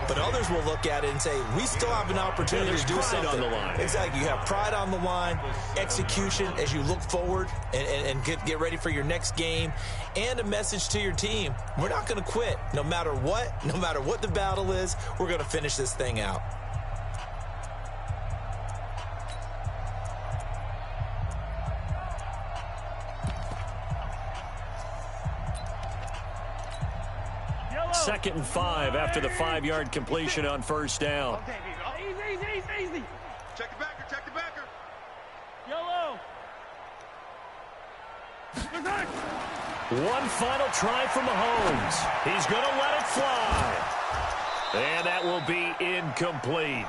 But others will look at it and say, we still have an opportunity to do something. On the line. Exactly. You have pride on the line, execution as you look forward and get ready for your next game, and a message to your team. We're not going to quit no matter what the battle is. We're going to finish this thing out. Second and 5 after the 5-yard completion on first down. Easy. Check the backer. Yellow. One final try from Mahomes. He's going to let it fly. And that will be incomplete.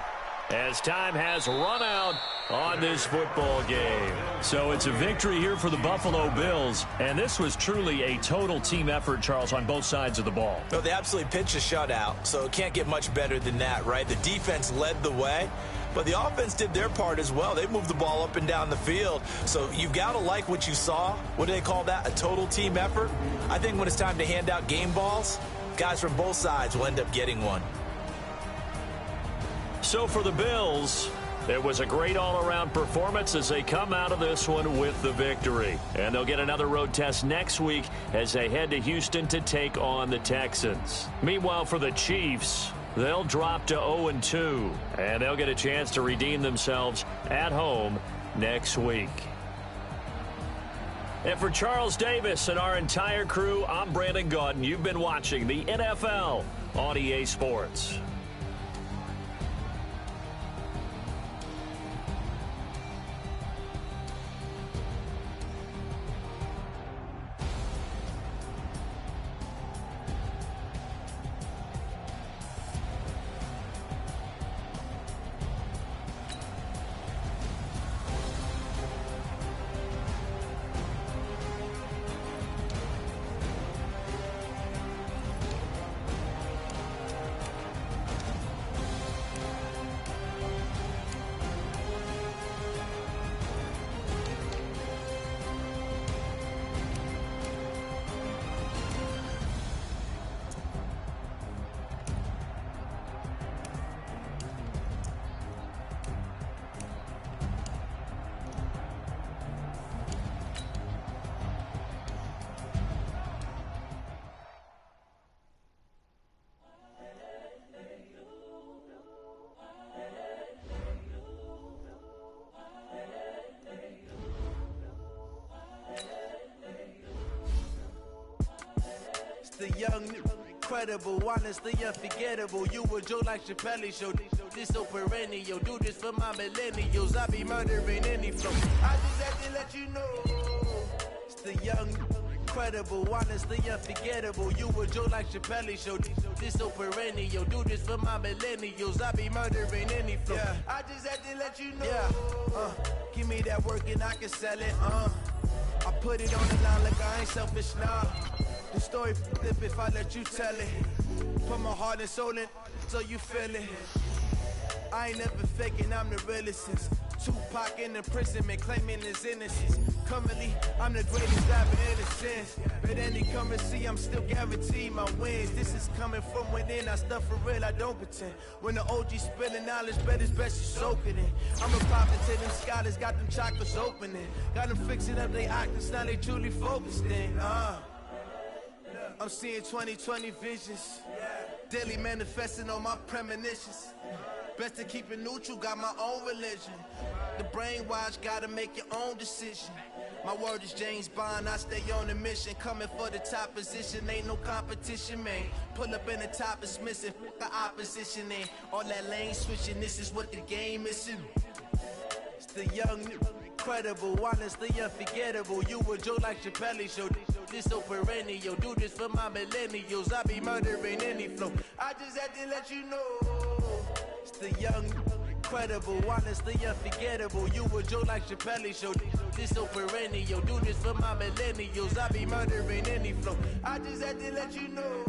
as time has run out on this football game. So it's a victory here for the Buffalo Bills, and this was truly a total team effort, Charles, on both sides of the ball. No, they absolutely pitched a shutout, so it can't get much better than that, right? The defense led the way, but the offense did their part as well. They moved the ball up and down the field, so you've got to like what you saw. What do they call that? A total team effort? I think when it's time to hand out game balls, guys from both sides will end up getting one. So for the Bills, it was a great all-around performance as they come out of this one with the victory. And they'll get another road test next week as they head to Houston to take on the Texans. Meanwhile, for the Chiefs, they'll drop to 0-2, and they'll get a chance to redeem themselves at home next week. And for Charles Davis and our entire crew, I'm Brandon Gaudin. You've been watching the NFL on EA Sports. The young, incredible, honestly unforgettable. You a Joe like Chappelle show. This so perennial. Do this for my millennials. I be murdering any flow. I just had to let you know. It's the young, incredible, honestly unforgettable. You a Joe like Chappelle show. This so perennial. Do this for my millennials. I be murdering any flow. Yeah. I just had to let you know. Yeah. Give me that work and I can sell it. I put it on the line like I ain't selfish now. The story flip if I let you tell it. Put my heart and soul in so you feel it. I ain't never faking, I'm the realest since Tupac in imprisonment claiming his innocence. Currently, I'm the greatest rapper in a sense. But any currency, I'm still guaranteed my wins. This is coming from within, I stuff for real, I don't pretend. When the OG spilling knowledge, bet it's best you soak it in. I'm a prophet to them scholars, got them chakras opening. Got them fixing up they octaves, now they truly focused in. I'm seeing 2020 visions, daily manifesting on my premonitions. Best to keep it neutral, got my own religion. The brainwash, gotta make your own decision. My word is James Bond, I stay on a mission. Coming for the top position, ain't no competition, man. Pull up in the top, it's missing, the opposition ain't. All that lane switching, this is what the game is. It's the young, incredible, honestly unforgettable. You a Joe like Chappelle show. This so perennial. Do this for my millennials. I be murdering any flow. I just had to let you know. It's the young, incredible, honestly unforgettable. You a Joe like Chappelle show. This so perennial. Do this for my millennials. I be murdering any flow. I just had to let you know.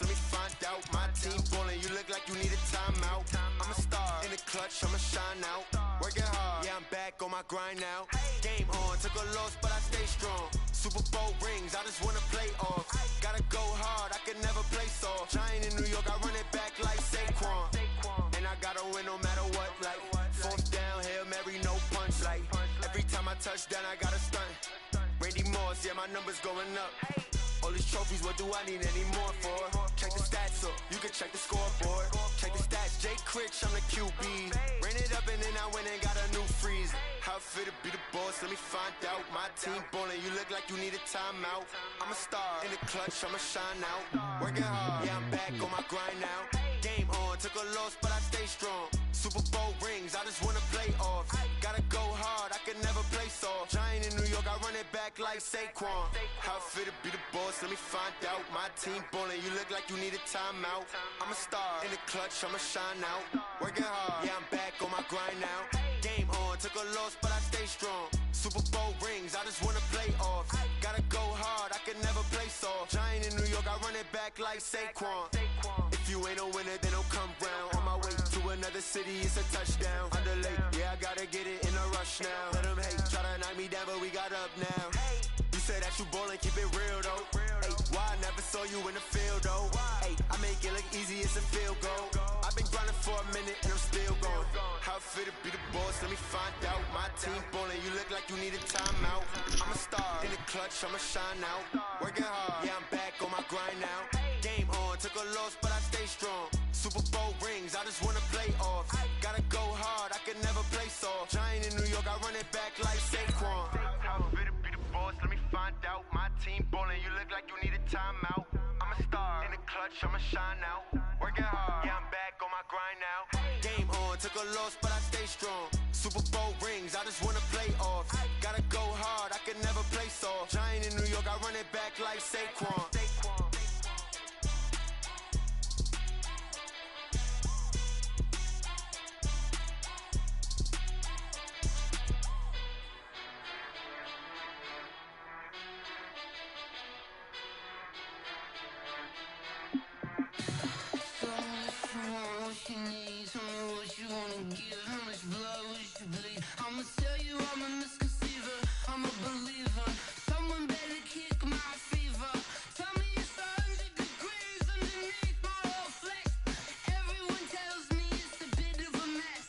Let me find out. My team ballin', you look like you need a timeout. I'm a star in the clutch, I'ma shine out. Working hard, yeah, I'm back on my grind now. Game on, took a loss, but I stay strong. Super Bowl rings, I just wanna play off. Gotta go hard, I can never play soft. Giant in New York, I run it back like Saquon. And I gotta win no matter what, like fourth down, Hail Mary, no punch. Like every time I touch down, I gotta stunt. Randy Moss, yeah, my numbers going up. All these trophies, what do I need any more for? Check the stats up, you can check the scoreboard. Check the stats, J. Critch, I'm the QB. Ran it up and then I went and got a new freeze. How it feel to be the boss, let me find out. My team ballin', you look like you need a timeout. I'm a star, in the clutch, I'ma shine out. Working hard, yeah, I'm back on my grind now. Game on, took a loss, but I stay strong. Super Bowl rings, I just wanna play off. Gotta go hard, I can never play soft. Giant in New York, I run it back like Saquon. How it feel to be the boss, let me find out. My team ballin', you look like you need a timeout. I'm a star, in the clutch, I'ma shine out. Working hard, yeah, I'm back on my grind now. Game on, took a loss, but I stay strong. Super Bowl rings, I just wanna play off. Gotta go hard, I can never play soft. Giant in New York, I run it back like Saquon. If you ain't a winner, then don't come round. On my way to another city, it's a touchdown. Underlay, yeah, I gotta get it in a rush now. Let them hate, try to knock me down, but we got up now. You say that you ballin', keep it real though. Hey, why I never saw you in the field though? Hey, I make it look easy, it's a field goal. I've been grinding for a minute and I'm still going. How it feel to be the boss, let me find out. My team ballin', you look like you need a timeout. I'm a star, in the clutch, I'ma shine out. Working hard, yeah, I'm back on my grind now. Game on, took a loss, but I stay strong. Super Bowl rings, I just wanna play off. Gotta go hard, I can never play soft. Giant in New York, I run it back like Saquon. How it feel to be the boss, let me find out. My team ballin', you look like you need a timeout. I'm a star, in the clutch, I'ma shine out. Working hard, yeah, I'm back on my grind now. Game on, took a loss, but I stay strong. Super Bowl rings, I just wanna play off. Gotta go hard, I can never play soft. Giant in New York, I run it back like Saquon. I'ma tell you I'm a misconceiver, I'm a believer. Someone better kick my fever. Tell me it's 100 degrees underneath my whole flesh. Everyone tells me it's a bit of a mess.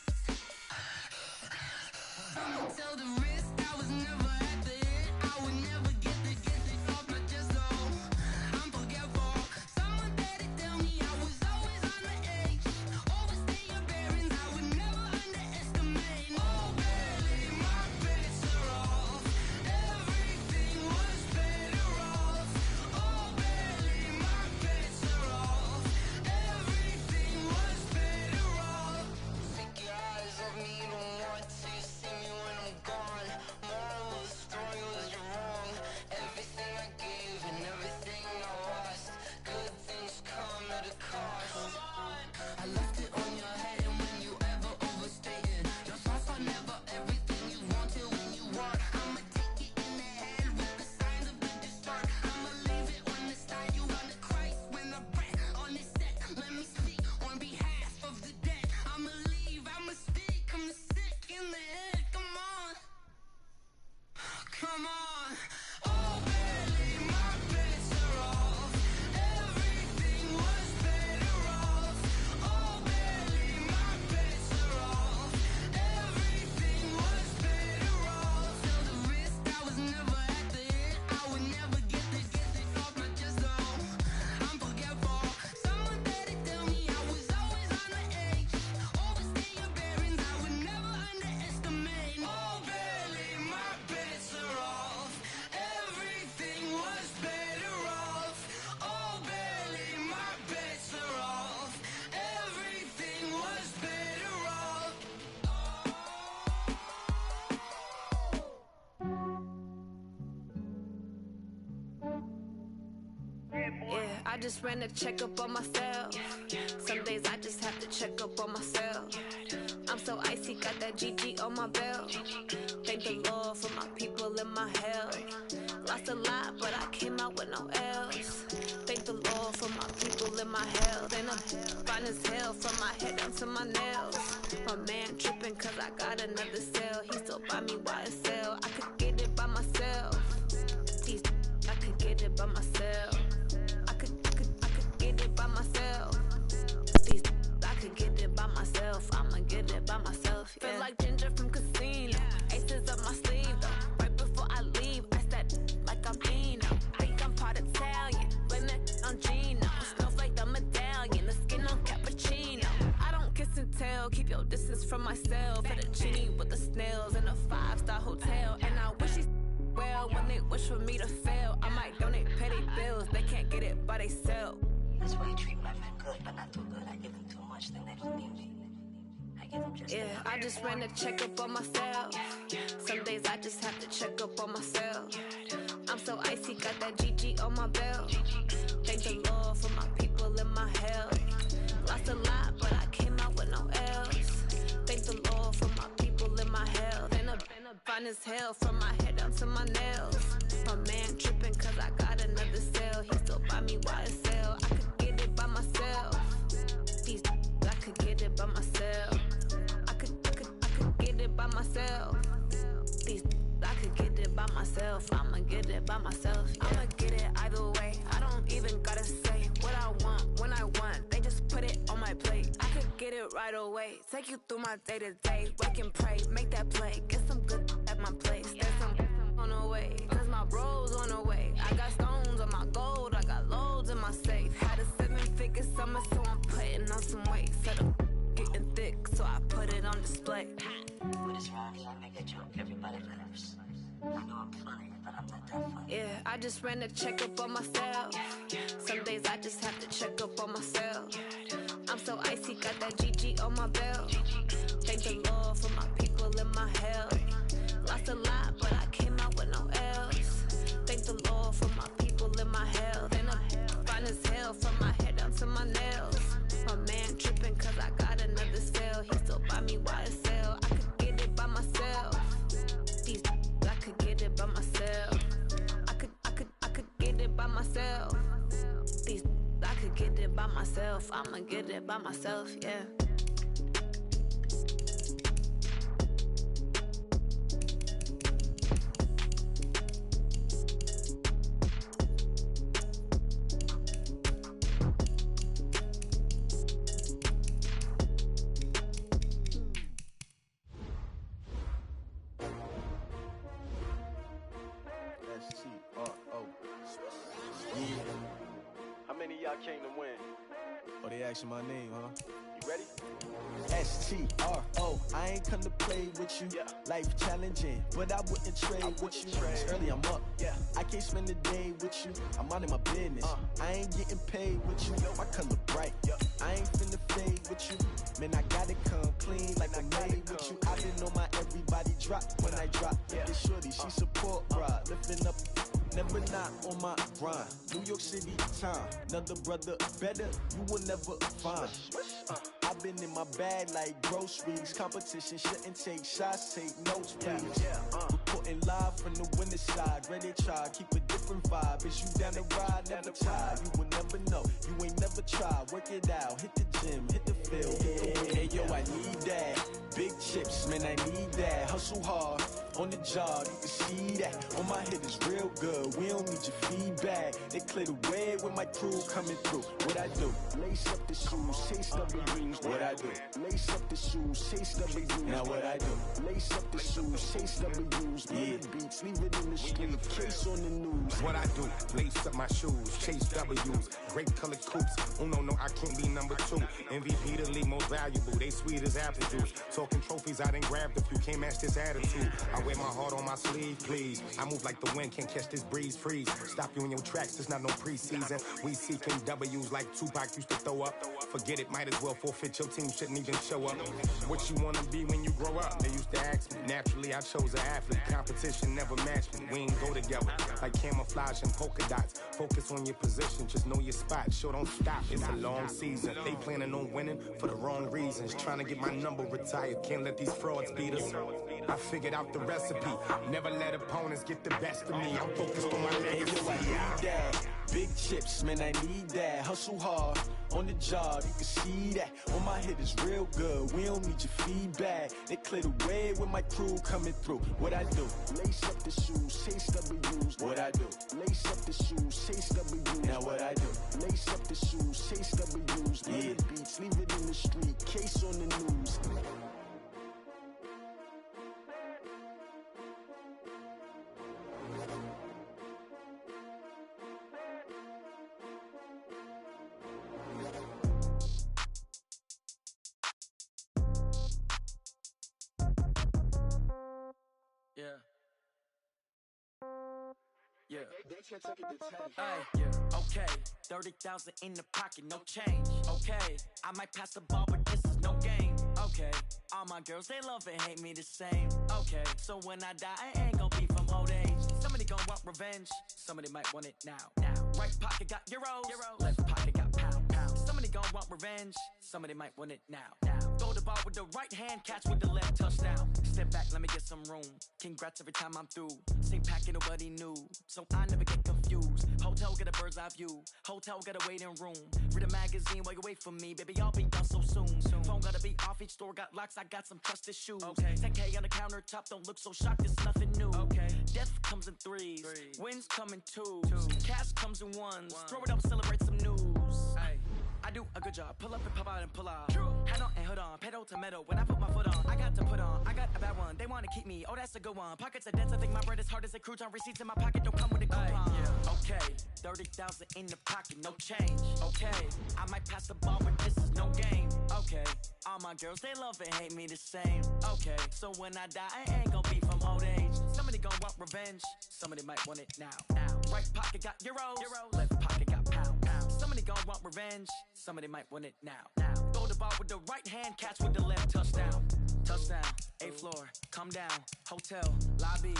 I'ma tell the risk I was never at the end. I would never get it off my chest, though. I'm forgetful. Someone better tell me I was always on the edge. Overstay your bearings, I would never underestimate. Oh, barely, my bets are off. Everything was better off. Oh, barely, my bets are off. Everything was better off. Take your eyes off me, don't want to see me when I'm gone. Moral of the story was you're wrong. Everything I gave and everything I lost. Good things come at a cost. I left it on your head, and when you ever overstay it, your thoughts are never everything you wanted when you want. I'ma take it in the head with the signs of the distort. I'ma leave it on the side. You wanna Christ when I breath on this set. Let me speak on behalf of the dead. I'ma leave, I'ma speak. I'm the sick in the head. Come on, come on. Oh, barely, my bets are off. Everything was better off. Oh, barely, my bets are off. Everything was better off. Tell the risk I was never at the end. I would never get it off my chest, though. I'm forgetful. Someone better tell me I was always on the edge. Overstay your bearings, I would never underestimate. Oh, barely, my bets are off. Everything was better off. Oh, barely, my bets are off. Everything was better off. Yeah, I just ran a checkup on myself. Some days I just have to check up on myself. I'm so icy, got that GG on my belt. Thank the Lord for my people and my health. Lost a lot, but I came out with no L's. Thank the Lord for my people and my health. And I'm fine as hell from my head down to my nails. My man tripping cause I got another cell. He still buy me YSL. I could get it by myself. I could get it by myself. I could get it by myself. I could get it by myself. I'ma get it by myself. Yeah. Feel like Ginger from Casino. Aces up my sleeve though. Right before I leave, I said like I'm Eno. Think I'm part Italian. Blame that on Gino. Smells like the medallion. The skin on cappuccino. I don't kiss and tell. well. Keep your distance from myself. Fettuccine with the snails in a 5-star hotel. And I wish he's well when they wish for me to fail. I might donate petty bills. They can't get it by themselves. That's why you treat my friend good, but not too good. I give them too much, then they don't need me. I give them just I just ran a checkup on myself. Some days I just have to check up on myself. I'm so icy, got that GG on my belt. Thank the Lord for my people in my health. Lost a lot, but I came out with no L's. Thank the Lord for my people in my health. Been a fine as hell from my head down to my nails. My man tripping cause I got another cell. He still buy me YSL. I could get it by myself. These I could get it by myself. I could get it by myself. These I could get it by myself. I'ma get it by myself. I'ma get it either way. I don't even gotta say what I want when I want. They just put it on my plate. I could get it right away. Take you through my day to day. Wake and pray, make that play. Get some good at my place. There's some on the way, cause my bro's on the way. I got stones on my gold. I got loads in my safe. Had a 7-figure summer, so I'm putting on some weight. Set up getting thick, so I put it on display. What is wrong? I make a joke, everybody laughs. I know I'm funny, but I'm not that funny. I just ran a checkup on myself. Some days I just have to check up on myself. I'm so icy, got that GG on my belt. Thank the Lord for my people in my health. Lost a lot, but I came out with no L's. Thank the Lord for my people in my health. And I'm fine as hell from my head down to my nails. My man tripping cause I got another cell. He still buy me YSL. I could get it by myself. These I could get it by myself. I could get it by myself. These I could get it by myself. I'ma get it by myself, yeah. How many of y'all came to win? Oh, they asking my name, huh? You ready? S-T-R-O, I ain't come to play with you. Yeah. Life challenging, but I wouldn't trade with you. It's early, I'm up. Yeah. I can't spend the day with you. I'm minding my business. I ain't getting paid with you. My color bright. Yeah. I ain't finna fade with you. Man, I gotta come clean like I'm made with you. I been on my everybody drop when I drop. Yeah. This shorty, she support ride. Lifting up, never not on my grind. New York City time. Another brother better, you will never find. I've been in my bag like groceries. Competition shouldn't take shots, take notes, please. Reporting live from the winter side. Ready to try, keep a different vibe. Is you down the ride, never tired. You will never know, you ain't never tried. Work it out, hit the gym, hit the field. Hey yo, I need that. Big chips, man, I need that. Hustle hard, on the job, you can see that. On my head is real good, we don't need your feedback. They clear the way with my crew coming through. What I do? Lace up the shoes, chase W's. What I do? Lace up the shoes, chase W's. Now what I do? Lace up the shoes, chase W's. Yeah. Beats, leave it in the street, case on the news. What I do? Lace up my shoes, chase W's. Great colored coops. Oh no, I can't be number 2. MVP the league most valuable. They sweet as apple juice. Talking trophies, I didn't grab the few. Can't match this attitude. I wear my heart on my sleeve, please. I move like the wind, can't catch this breeze, freeze. Stop you in your tracks, there's not no preseason. We seeking W's like Tupac used to throw up. Forget it, might as well forfeit. Your team shouldn't even show up. What you wanna be when you grow up? They used to ask me. Naturally, I chose an athlete. Competition never matched me. We ain't go together like camouflage and polka dots. Focus on your position, just know your spot. Sure, don't stop. It's a long season. They planning on winning for the wrong reasons. Trying to get my number retired. Can't let these frauds beat us. I figured out the recipe. Never let opponents get the best of me. I'm focused on my legacy. I need that. Big chips, man, I need that. Hustle hard, on the job, you can see that. On my head is real good, we don't need your feedback. They clear the way with my crew coming through. What I do? Lace up the shoes, chase W's. What I do? Lace up the shoes, chase W's. Now what I do? Lace up the shoes, chase W's. Yeah. Beats, leave it in the street, case on the news. Okay, 30,000 in the pocket, no change. Okay, I might pass the ball, but this is no game. Okay, all my girls, they love and hate me the same. Okay, so when I die, I ain't gon' be from old age. Somebody gon' want revenge, somebody might want it now. Right pocket got euros, left pocket got pounds. Somebody gon' want revenge, somebody might want it now. Throw the ball with the right hand, catch with the left, touchdown. Step back, let me get some room. Congrats every time I'm through. Same packet, nobody knew, so I never get confused. Hotel get a bird's eye view, hotel got a waiting room. Read a magazine while you wait for me, baby, I'll be done so soon. Phone gotta be off, each store got locks, I got some trusted shoes. 10K on the countertop, don't look so shocked, it's nothing new. Death comes in threes, wins come in twos, cash comes in ones. Throw it up, celebrate some news. I do a good job, pull up and pop out and pull out. Head on and hood on, pedal to metal. When I put my foot on, I got to put on. I got a bad one, they wanna keep me, oh that's a good one. Pockets are dense, I think my bread is hard as a crouton. Receipts in my pocket don't come with a coupon. Okay, 30,000 in the pocket, no change. Okay, I might pass the ball, but this is no game. Okay, all my girls, they love and hate me the same. Okay, so when I die, I ain't gon' be from old age. Somebody gon' want revenge, somebody might want it now. Right pocket got euros, left pocket got pounds. Somebody gon' want revenge, somebody might want it now. Throw the ball with the right hand, catch with the left, touchdown. Touchdown, 8th floor, come down, hotel, lobby.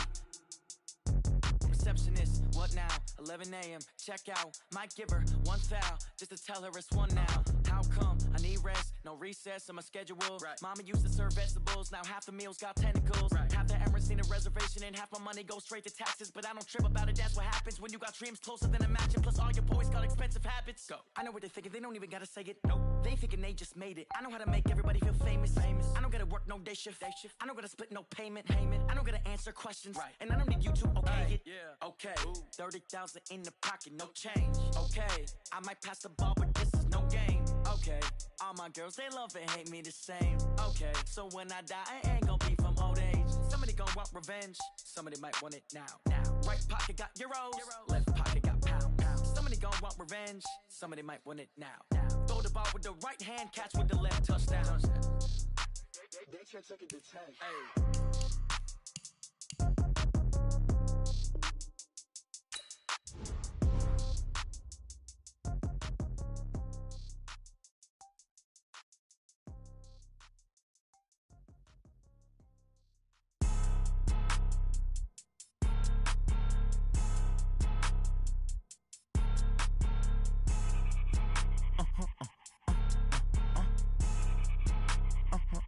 Receptionist, what now? 11 a.m., check out. Might give her one foul, just to tell her it's one now. How come? I need rest, no recess in my schedule. Mama used to serve vegetables, now half the meals got tentacles. Half the Emirates need a reservation and half my money goes straight to taxes. But I don't trip about it, that's what happens when you got dreams closer than a match. And plus all your boys got expensive habits. Go. I know what they're thinking, they don't even gotta say it. Nope. They thinking they just made it. I know how to make everybody feel famous. I don't gotta work no day shift. I don't gotta split no payment. I don't gotta answer questions. And I don't need you to okay it. Okay, 30,000 in the pocket, no change. Okay, I might pass the ball, but this is no game. Okay, all my girls, they love and hate me the same. Okay, so when I die, I ain't gon' be from old age. Somebody gon' want revenge, somebody might want it now. Right pocket got euros, left pocket got pounds. Somebody gon' want revenge, somebody might want it now. Throw the ball with the right hand, catch with the left, touchdown. They can't take it to 10.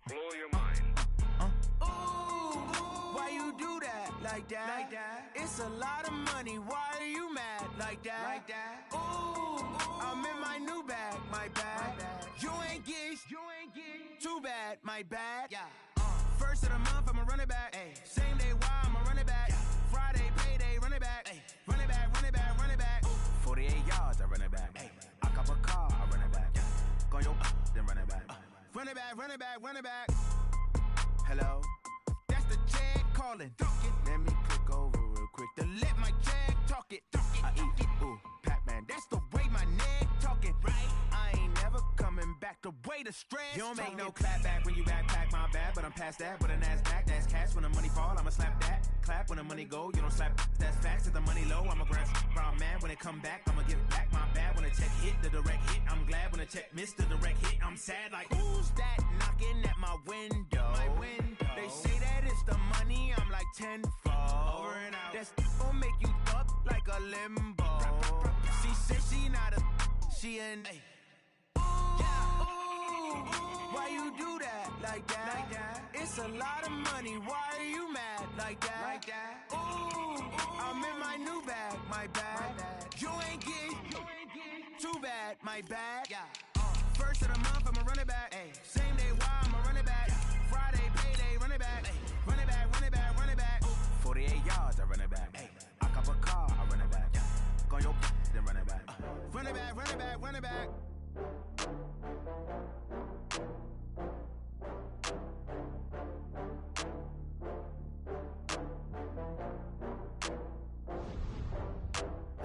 Blow your mind. Why you do that? Like that? It's a lot of money. Why are you mad? Like that? Ooh, I'm in my new bag. My bad. You ain't get. Too bad. My bad. Yeah. First of the month, I'ma run it back. Same day, why I'ma run it back. Friday, payday, run it back. Run it back, run it back, run it back. 48 yards, I run it back. I cop a car, I run it back. Go your then run it back. Run it back, run it back, run it back. Hello? That's the jag calling. Let me click over real quick to let my jag talk it. I eat it, ooh, Pac-Man. That's the way my neck talking. Right? I ain't never coming back the way the stress. You don't make no clap back when you backpack, my bad, but I'm past that. With a NASDAQ, that's cash. When the money fall, I'ma slap that. Clap when the money go, you don't slap. That's facts. If the money low, I'ma grab brown man. When it come back, I'ma give back my bad. When the check hit, the direct hit. I'm glad when the check missed the direct hit. I'm sad like, who's that knocking at my window? They say that it's the money, I'm like tenfold. Over and out. That's gon' make you up like a limbo. She said she not a, she an. Why you do that? Like that? It's a lot of money. Why are you mad? Like that? Ooh, I'm in my new bag. My bad. You ain't get. Too bad. My bad. Yeah. First of the month, I'ma run it back. Same day, why I'ma run it back. Friday, payday, run it back. Run it back, run it back, run it back. 48 yards, I run it back. I cop a car, I run it back. Go your then run it back. Run it back, run it back, run it back.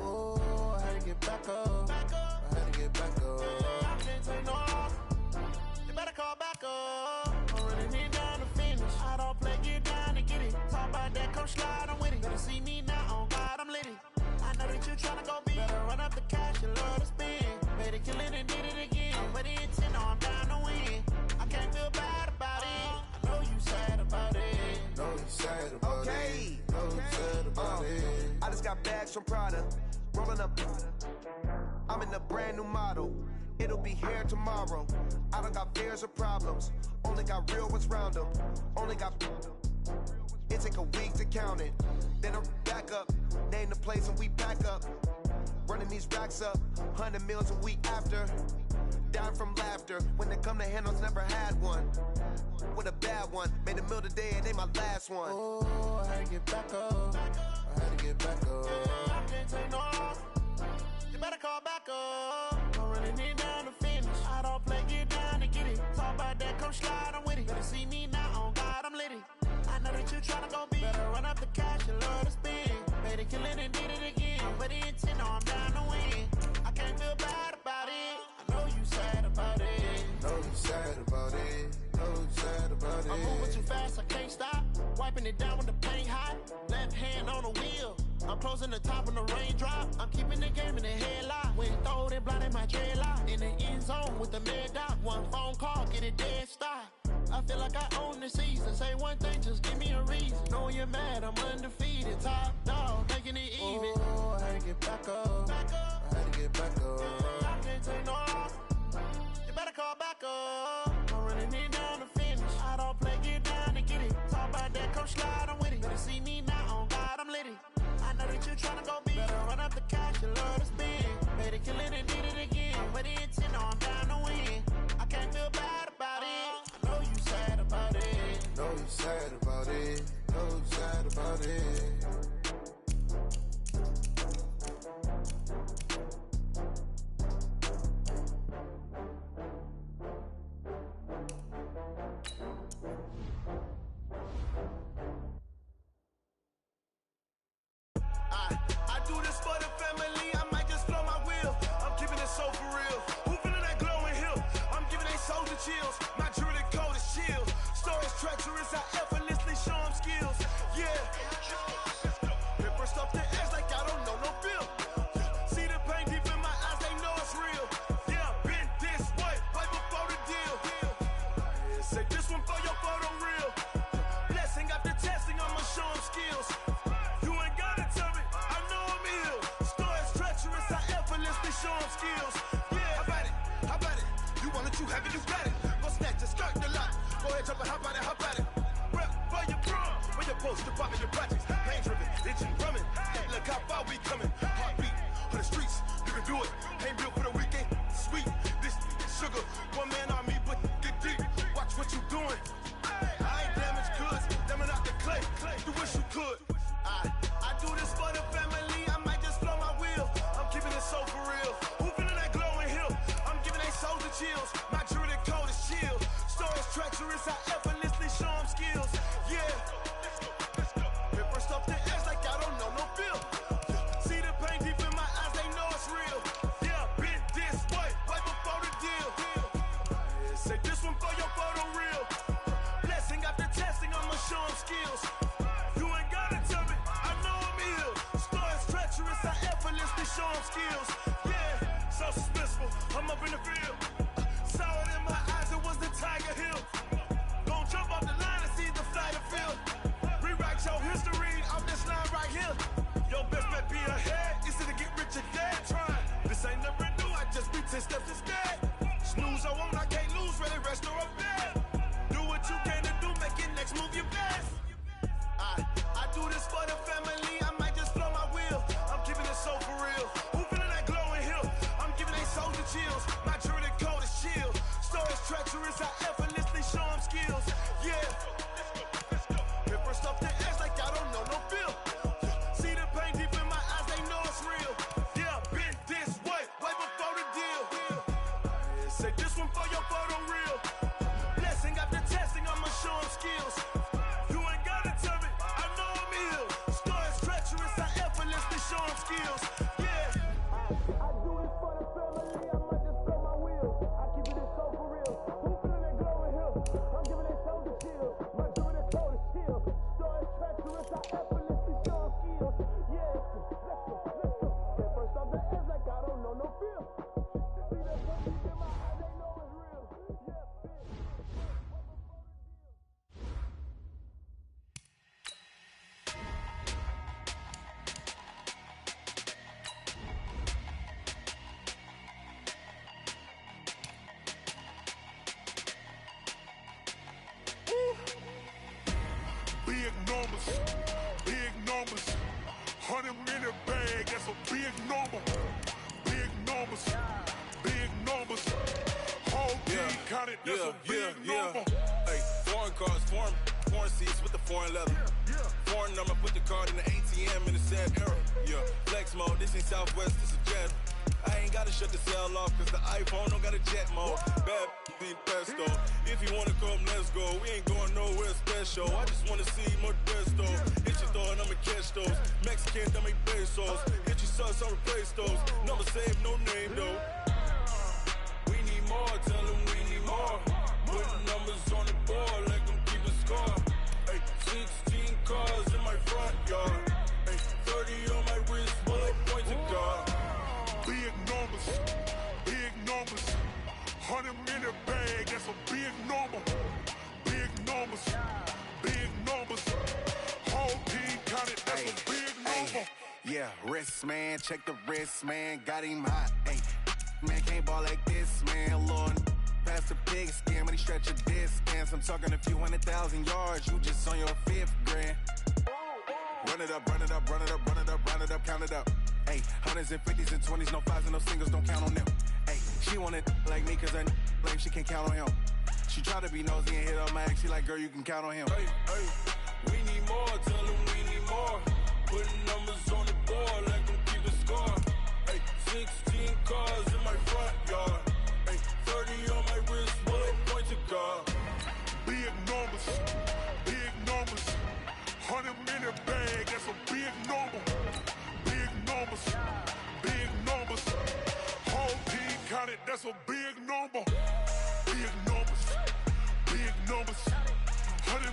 Oh, I had to get back up. I had to get back up. I can't take no loss. You better call back up. I'm running it down to finish. I don't play, get down to get it. Talk about that, come slide, I'm with it. Better see me now, on God, I'm lit it. I know that you tryna go big. Better run up the cash and love to spend. Made it, kill it, and did it again. But the intent, no, I'm down to win. I can't feel bad about it. I know you sad about it. Know you sad about it. Know you sad about it. I just got bags from Prada. Rolling up. I'm in a brand new model. It'll be here tomorrow. I don't got fears or problems. Only got real ones round them. Only got. It take a week to count it. Then I'm back up. Name the place and we back up. Running these racks up. 100 meals a week after. Dying from laughter. When they come to handles, never had one. With a bad one. Made a meal today and they my last one. Oh, I had to get back up. I had to get back up. I can't take no loss. You better call back up. I'm running it down to finish. I don't play, get down to get it. Talk about that, come slide, I'm with it. Better see me now, on God, I'm litty. I know that you tryna go big. Better run up the cash and love to spend. Made it, kill it, and did it again. But the intent, no, I'm down to win. I can't feel bad about it. I know you sad about it. Know you sad about it. Know you sad about it. I'm moving too fast, I can't stop. Wiping it down when the paint hot. Left hand on the wheel. I'm closing the top when the raindrop. I'm keeping the game in the headlock. When throwed and blinded my dreadlock. In the end zone with the mid dot. One phone call, get it dead stop. I feel like I own the season. Say one thing, just give me a reason. Knowing you're mad, I'm undefeated. Top dog, making it even. Oh, I had to get back up. I had to get back up. I can't take no loss. You better call back up. I'm running it down to finish. I don't play, get down to get it. Talk about that, come slide, I'm with it. Better see me now, on God, I'm litty. I know that you tryna go big. Better run up the cash and love to spend. Made it, kill it, and did it again. But the intent, no, I'm down to win. I can't feel bad about it. I know you sad about it. Know you sad about it. Know you sad about it. I do this for the family, I might just blow my wheel. I'm keeping it so for real. Who feeling that glowing hill? I'm giving they soldier chills. My jewelry cold as chill. Stories treacherous, I effortlessly show them skills. Yeah. Paper stuff the edge like I don't know no feel. See the pain deep in my eyes, they know it's real. Yeah, been this way, right before the deal. Say this one for your photo real. Blessing after testing, I'ma show them skills. You ain't gotta tell me, I know I'm ill. Stories treacherous, I effortlessly show them skills. Yeah, how about it? How about it? You want it, you have it, you got it. Go snatch it, skirt the lot. Go ahead, jump it, how about it? How about it? Rep for your prom, when you're supposed to pop in your projects. Pain driven, itching, drumming. Look how far we coming. Heartbeat for the streets, you can do it. Ain't built for the weekend. Sweet, this sugar, one man army, but get deep. Watch what you doing. I ain't damaged goods, damn it out the clay. You wish you could. I do this for the family, I might just blow my wheel. I'm keeping it so for real. Who feeling that glowing hill? I'm giving they soldier chills. My jewelry cold as chill. Stories treacherous, I effortlessly show them skills. Yeah. Paper stuff the edge like I don't know no feel. See the pain deep in my eyes, they know it's real. Yeah, been this way, right before the deal. Say this one for your photo real. Blessing after testing, I'ma show them skills. You ain't gotta tell me, I know I'm ill. Stories treacherous, I effortlessly show them skills. Yeah, so suspenseful, I'm up in the field. Saw it in my eyes, it was the Tiger Hill. Gon' jump off the line and see the flight of field. Rewrite your history off this line right here. Your best bet be ahead, easy to get rich or dead trying. This ain't never new, I just be 10 steps instead. Snooze I won't, I can't lose, ready, rest or a bed. Do what you can to do, make your next move your best. I do this for the family, I might just blow my wheel. I'm keeping it so for real. Who feeling that glowing hill? I'm giving they soldier chills. My jewelry cold as chill. Stories treacherous, I effortlessly show them skills. Yeah. Paper stuff the edge like I don't know no feel. See the pain deep in my eyes, they know it's real. Yeah, been this way, way before the deal. Say this one for your photo real. Blessing after testing, I'ma show them skills. You ain't gotta tell me, I know I'm ill. Stories treacherous, I effortlessly show them skills. Yeah. I do this for the family, I might just blow my wheel. I keep it so for real. Who feeling that glowing hill? I'm giving it soldier chills. My jewelry cold as chill. Stories treacherous, I effortlessly show them skills. Yeah, let's go, let's go. big numbers, big numbers. 100 in the bag, that's a big number. Big numbers, big numbers. Whole team counted, that's a big number. Hey, foreign cars, foreign seats with the foreign leather. Foreign number, put the card in the ATM in the sad era. Yeah, flex mode, this ain't Southwest, this is jet. I ain't gotta shut the cell off, cause the iPhone don't got a jet mode. Bad being pesto. If you wanna come, let's go. We ain't going nowhere special. I just wanna see more Modesto. Hit your thought, I'ma catch those. Mexican, dummy pesos. Hit your sus, I'll replace those. Number saved, no name though. We need more, tell them we need more. Putting numbers on the board like I'm keeping score. Hey, 16 cars in my front yard. Hey, 30 on my wrist, bullet point to God. Big numbers, big numbers. 100 in the bag, that's a big number. Big numbers, big numbers. Whole team counted, that's a big number. Yeah, wrist man, check the wrist man, got him hot. Ay, man can't ball like this, man. Lord, pass the pig skin, but he stretch a distance. I'm talking a few 100,000 yards, you just on your 5th grand. Run it up, run it up, run it up, run it up, round it up, count it up. Ay, 100s and 50s and 20s, no 5s and no singles, don't count on them. Ay, she want it like me, cause her like she can't count on him. She try to be nosy and hit on my ex, she like, girl, you can count on him. Hey, hey, we need more, tell them we need more. Putting numbers on the board like I'm keeping score. Hey, 16 cars in my front yard. Hey, 30 on my wrist, bullet point to God. Big numbers, big numbers. 100 in the bag, that's a big number. Big numbers, big numbers. Whole team counted, that's a big number. Big numbers, big numbers. 100